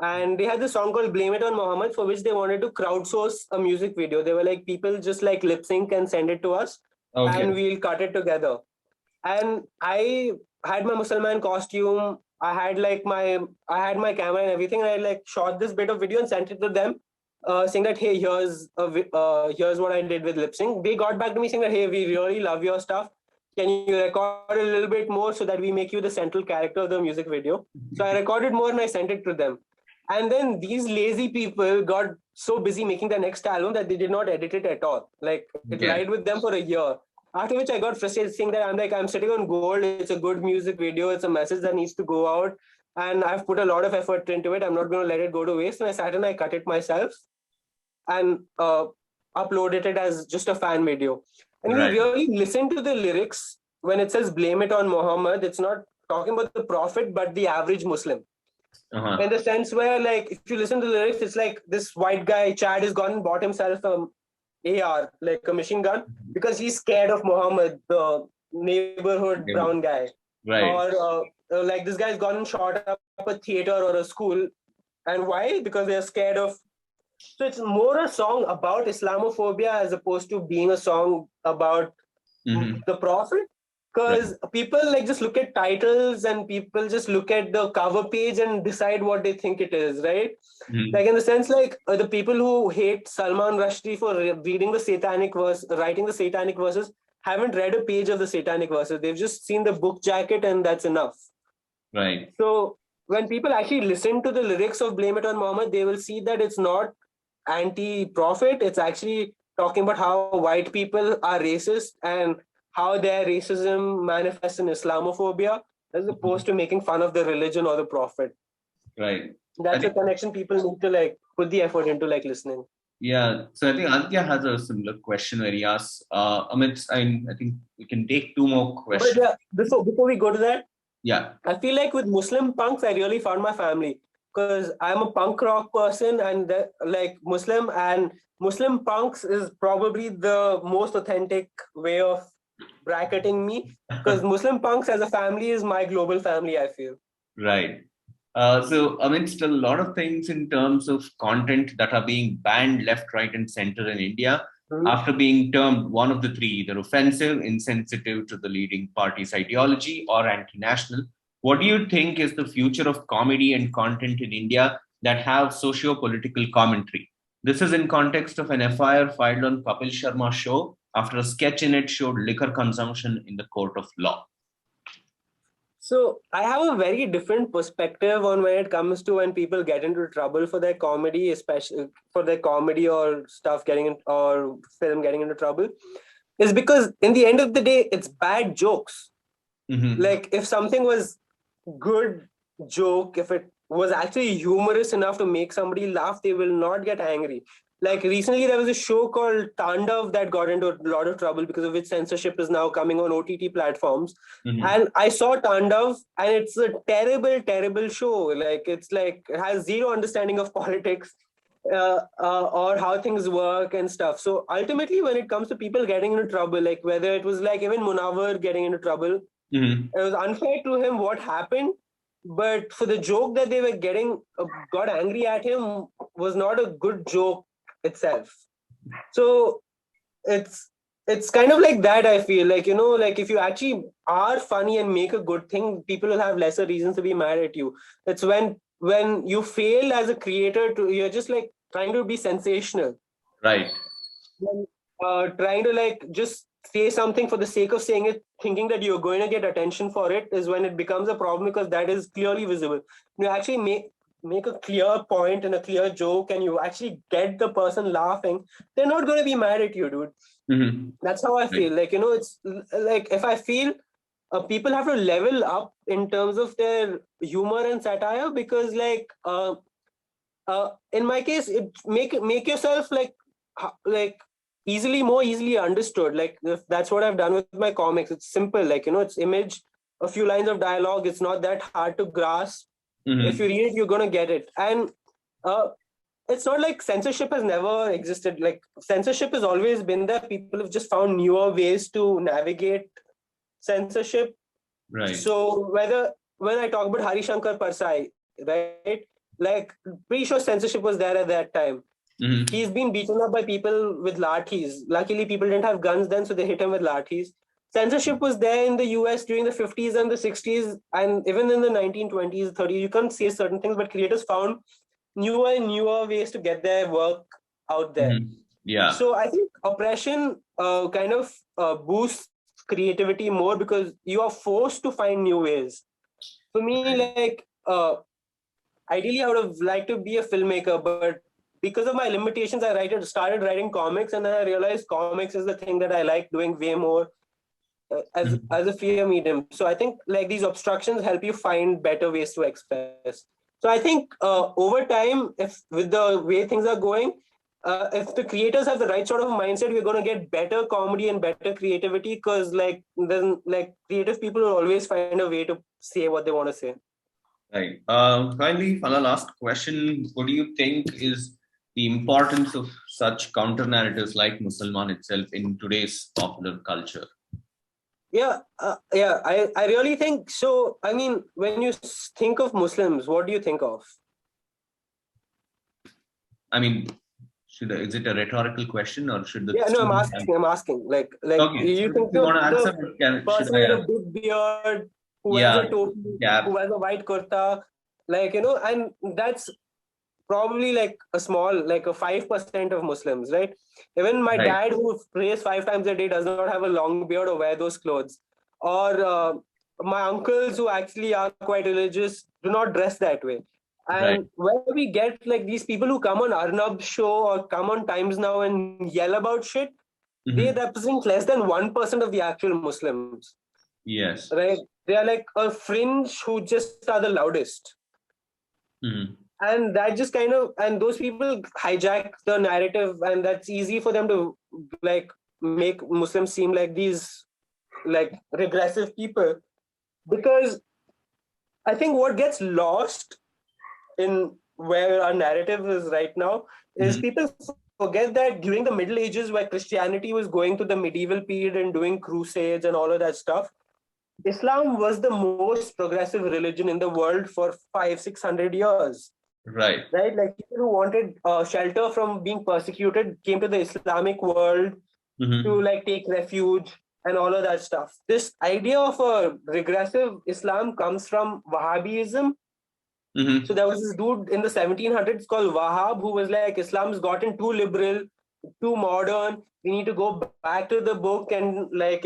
and they had this song called Blame It on Muhammad, for which they wanted to crowdsource a music video. They were like, people just like lip sync and send it to us, and we'll cut it together. And I had my Muslim costume. I had my camera and everything, and I like shot this bit of video and sent it to them, saying that, hey, here's what I did with lip sync. They got back to me saying that, hey, we really love your stuff. Can you record a little bit more so that we make you the central character of the music video? So I recorded more and I sent it to them. And then these lazy people got so busy making the next album that they did not edit it at all. Like, it lied with them for a year. After which I got frustrated, saying that I'm sitting on gold. It's a good music video. It's a message that needs to go out. And I've put a lot of effort into it. I'm not going to let it go to waste. And I sat and I cut it myself and uploaded it as just a fan video. And you really listen to the lyrics when it says blame it on Muhammad. It's not talking about the Prophet, but the average Muslim. In the sense where, like, if you listen to the lyrics, it's like this white guy, Chad, has gone and bought himself AR, like a machine gun, because he's scared of Muhammad, the neighborhood brown guy. Or like this guy's gone and shot up a theater or a school. And why? Because they're scared of. So it's more a song about Islamophobia as opposed to being a song about the Prophet. Because people like just look at titles and people just look at the cover page and decide what they think it is, right? Like, in the sense, like the people who hate Salman Rushdie for reading the satanic verse, writing the satanic verses, haven't read a page of the satanic verses. They've just seen the book jacket and that's enough. Right. So when people actually listen to the lyrics of Blame It on Muhammad, they will see that it's not anti-prophet. It's actually talking about how white people are racist and how their racism manifests in Islamophobia, as opposed to making fun of the religion or the prophet. Right. That's a connection people need to like put the effort into, like listening. Yeah. So I think Aditya has a similar question where he asks, Amit, I think we can take two more questions. But before we go to that, I feel like with Muslim punks, I really found my family, because I'm a punk rock person, and like Muslim punks is probably the most authentic way of bracketing me, because Muslim punks as a family is my global family, I feel. Right. So amidst a lot of things in terms of content that are being banned left, right, and center in India, after being termed one of the three, either offensive, insensitive to the leading party's ideology, or anti-national, what do you think is the future of comedy and content in India that have socio-political commentary? This is in context of an FIR filed on Kapil Sharma's show after a sketch in it showed liquor consumption in the court of law. So I have a very different perspective on when it comes to when people get into trouble for their comedy, especially for their comedy or stuff or film getting into trouble, is because in the end of the day, it's bad jokes. Like, if something was good joke, if it was actually humorous enough to make somebody laugh, they will not get angry. Like, recently there was a show called Tandav that got into a lot of trouble because of which censorship is now coming on OTT platforms. And I saw Tandav, and it's a terrible, terrible show. Like, it has zero understanding of politics or how things work and stuff. So ultimately, when it comes to people getting into trouble, like whether it was like even Munawar getting into trouble, it was unfair to him what happened. But for the joke that they were got angry at him was not a good joke itself. So it's kind of like that, I feel. Like, like if you actually are funny and make a good thing, people will have lesser reasons to be mad at you. It's when you fail as a creator, you're just like trying to be sensational. Right. Trying to like just say something for the sake of saying it, thinking that you're going to get attention for it, is when it becomes a problem, because that is clearly visible. You actually make a clear point and a clear joke, and you actually get the person laughing, they're not going to be mad at you, dude. That's how I feel. Like, it's like, if I feel people have to level up in terms of their humor and satire, because like in my case, it make yourself like more easily understood. Like, if that's what I've done with my comics. It's simple, like, it's image, a few lines of dialogue. It's not that hard to grasp. If you read it, you're gonna get it. And it's not like censorship has never existed. Like, censorship has always been there. People have just found newer ways to navigate censorship. Right. So when I talk about Hari Shankar Parsai, right, like pretty sure censorship was there at that time. He's been beaten up by people with lathis. Luckily, people didn't have guns then, so they hit him with lathis. Censorship was there in the US during the 50s and the 60s, and even in the 1920s, 30s. You can't say certain things, but creators found newer and newer ways to get their work out there. Yeah. So I think oppression kind of boosts creativity more because you are forced to find new ways. For me, like ideally, I would have liked to be a filmmaker, but because of my limitations, I started writing comics, and then I realized comics is the thing that I like doing way more as a fear medium. So I think like these obstructions help you find better ways to express. So I think over time, if with the way things are going, if the creators have the right sort of mindset, we're going to get better comedy and better creativity because like then like creative people will always find a way to say what they want to say. Right. Finally, for the last question, what do you think is the importance of such counter narratives like Musalman itself in today's popular culture? I really think so. I mean, when you think of Muslims, what do you think of? I mean, is it a rhetorical question or should the? Yeah, no, I'm asking. Like, okay. You think you want to answer? the person with a big beard, who has a topi, who has a white kurta, like and that's probably like a small, like a 5% of Muslims, right? Even my dad, who prays 5 times a day, does not have a long beard or wear those clothes. Or my uncles, who actually are quite religious, do not dress that way. And where we get like these people who come on Arnab's show or come on Times Now and yell about shit, they represent less than 1% of the actual Muslims. Yes. Right? They are like a fringe who just are the loudest. And that just kind of, and those people hijack the narrative, and that's easy for them to like make Muslims seem like these like regressive people. Because I think what gets lost in where our narrative is right now is people forget that during the Middle Ages, where Christianity was going to the medieval period and doing crusades and all of that stuff, Islam was the most progressive religion in the world for 500-600 years. Right. Like people who wanted shelter from being persecuted came to the Islamic world to like take refuge and all of that stuff. This idea of a regressive Islam comes from Wahhabism. So there was this dude in the 1700s called Wahhab who was like, Islam's gotten too liberal, too modern. We need to go back to the book and like,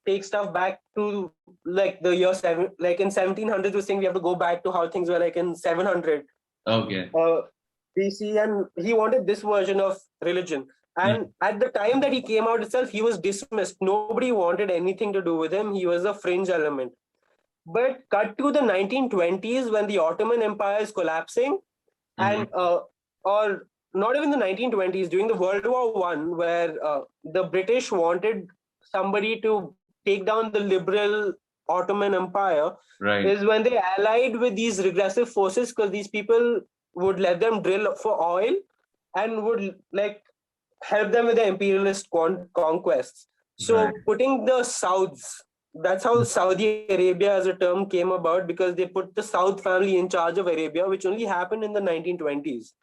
take stuff back to like the year 7, like in 1700s, we're saying we have to go back to how things were like in 700. Okay. BC, and he wanted this version of religion. And at the time that he came out itself, he was dismissed. Nobody wanted anything to do with him. He was a fringe element. But cut to the 1920s when the Ottoman Empire is collapsing, and or not even the 1920s, during the World War I, where the British wanted somebody to take down the liberal Ottoman Empire, is when they allied with these regressive forces because these people would let them drill for oil and would like help them with the imperialist conquests. So putting the Souths, that's how Saudi Arabia as a term came about, because they put the South family in charge of Arabia, which only happened in the 1920s.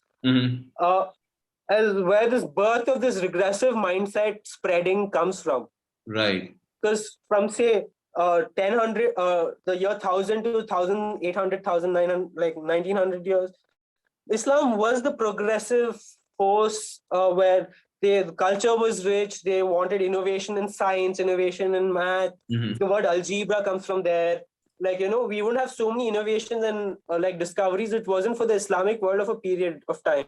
As where this birth of this regressive mindset spreading comes from. Right. Because from say 1000, the year 1000 to 1800, 1900, like 1900 years, Islam was the progressive force where the culture was rich. They wanted innovation in science, innovation in math. The word algebra comes from there. Like, we wouldn't have so many innovations and like discoveries. It wasn't for the Islamic world of a period of time.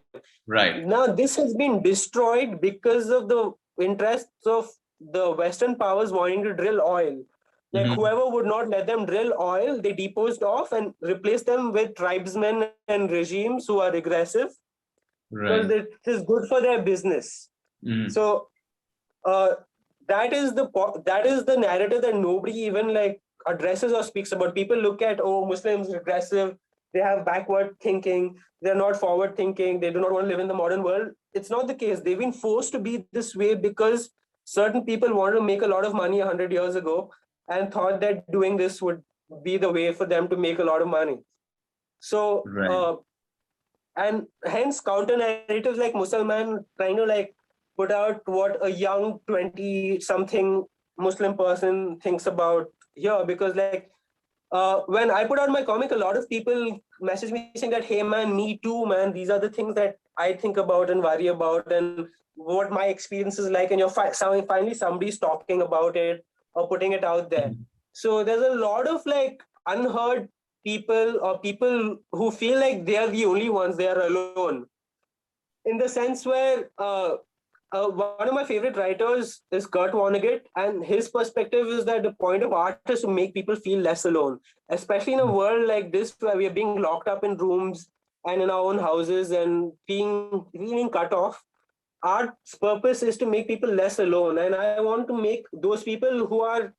Right. Now, this has been destroyed because of the interests of the Western powers wanting to drill oil. Like whoever would not let them drill oil, they deposed off and replaced them with tribesmen and regimes who are regressive. Because it is good for their business. So that is the narrative that nobody even like addresses or speaks about. People look at, Muslims regressive, they have backward thinking, they're not forward thinking, they do not want to live in the modern world. It's not the case. They've been forced to be this way because certain people wanted to make a lot of money 100 years ago and thought that doing this would be the way for them to make a lot of money. So, Right. and hence counter narratives like Musalman trying to like put out what a young 20 something Muslim person thinks about here, because like when I put out my comic, a lot of people message me saying that, hey man, me too, man. These are the things that I think about and worry about, and what my experience is like. And finally somebody's talking about it or putting it out there. So there's a lot of like unheard people, or people who feel like they are the only ones, they are alone. In the sense where one of my favorite writers is Kurt Vonnegut, and his perspective is that the point of art is to make people feel less alone, especially in a world like this where we are being locked up in rooms and in our own houses and being cut off. Art's purpose is to make people less alone, and I want to make those people who are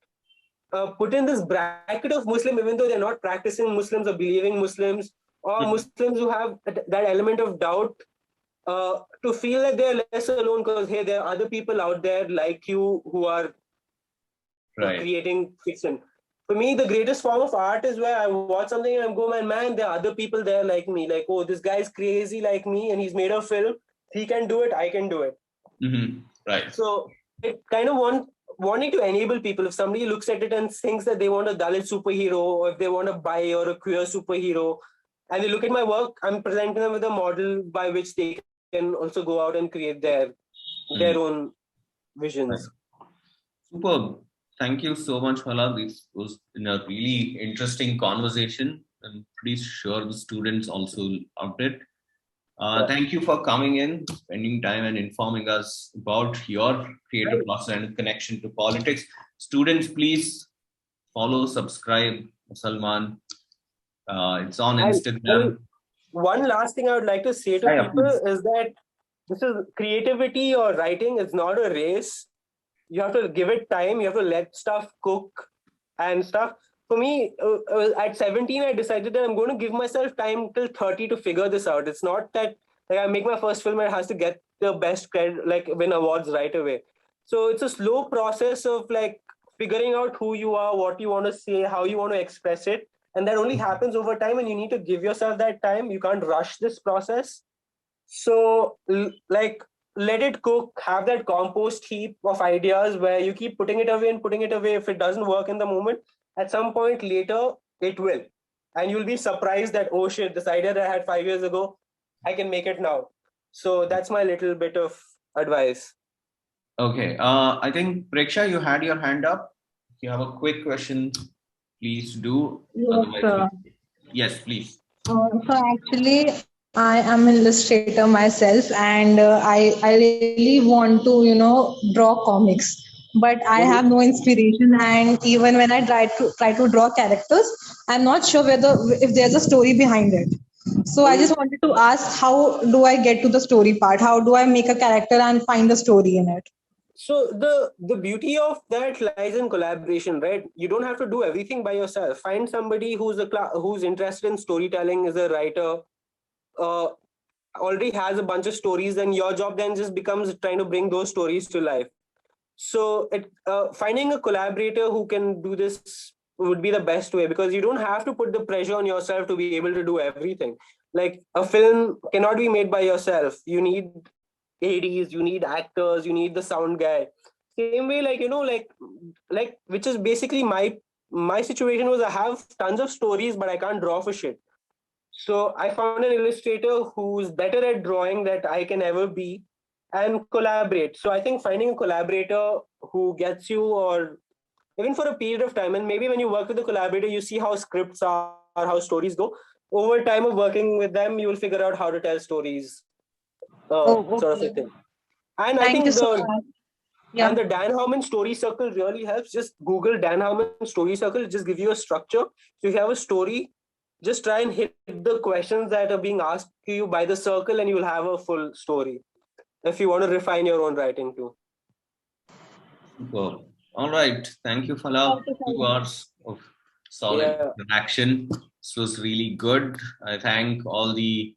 put in this bracket of Muslim, even though they're not practicing Muslims or believing Muslims, or Muslims who have that element of doubt, to feel like they're less alone, because hey, there are other people out there like you who are Right. creating fiction. For me, the greatest form of art is where I watch something and I go, man, there are other people there like me. Like, oh, this guy's crazy like me and he's made a film. He can do it. I can do it. Right. So it kind of wanting to enable people. If somebody looks at it and thinks that they want a Dalit superhero, or if they want a bi or a queer superhero, and they look at my work, I'm presenting them with a model by which they can also go out and create their own visions. Superb. Thank you so much, Phala. This was in a really interesting conversation. I'm pretty sure the students also loved it. Thank you for coming in, spending time and informing us about your creative process and connection to politics. Students, please follow, subscribe, Salman. It's on Instagram. One last thing I would like to say to people is that this is creativity or writing. It's not a race. You have to give it time. You have to let stuff cook and stuff. For me, at 17, I decided that I'm going to give myself time till 30 to figure this out. It's not that like I make my first film and it has to get the best credit, like win awards right away. So it's a slow process of like figuring out who you are, what you want to say, how you want to express it. And that only happens over time, and you need to give yourself that time. You can't rush this process. So like let it cook, have that compost heap of ideas where you keep putting it away and putting it away. If it doesn't work in the moment, at some point later it will, and you'll be surprised that, oh shit, this idea that I had 5 years ago, I can make it now. So that's my little bit of advice. Okay. I think Preksha, you had your hand up. If you have a quick question, please do. Yes, please. So actually, I am an illustrator myself, and I really want to draw comics, but I have no inspiration. And even when I try to draw characters, I'm not sure if there's a story behind it. So I just wanted to ask, how do I get to the story part? How do I make a character and find a story in it? So the beauty of that lies in collaboration, right? You don't have to do everything by yourself. Find somebody who's interested in storytelling, is a writer, already has a bunch of stories, and your job then just becomes trying to bring those stories to life. So finding a collaborator who can do this would be the best way, because you don't have to put the pressure on yourself to be able to do everything. Like a film cannot be made by yourself. You need ADs, you need actors, you need the sound guy. Same way, like which is basically my situation was I have tons of stories, but I can't draw for shit. So I found an illustrator who's better at drawing that I can ever be, and collaborate. So I think finding a collaborator who gets you, or even for a period of time, and maybe when you work with a collaborator, you see how scripts are, how stories go. Over time of working with them, you will figure out how to tell stories. Sort of a thing. And I think and the Dan Harmon story circle really helps. Just Google Dan Harmon story circle. It just gives you a structure. So if you have a story, just try and hit the questions that are being asked to you by the circle, and you will have a full story. If you want to refine your own writing too. Super. All right. Thank you, Phala. 2 hours of solid interaction. This was really good. I thank all the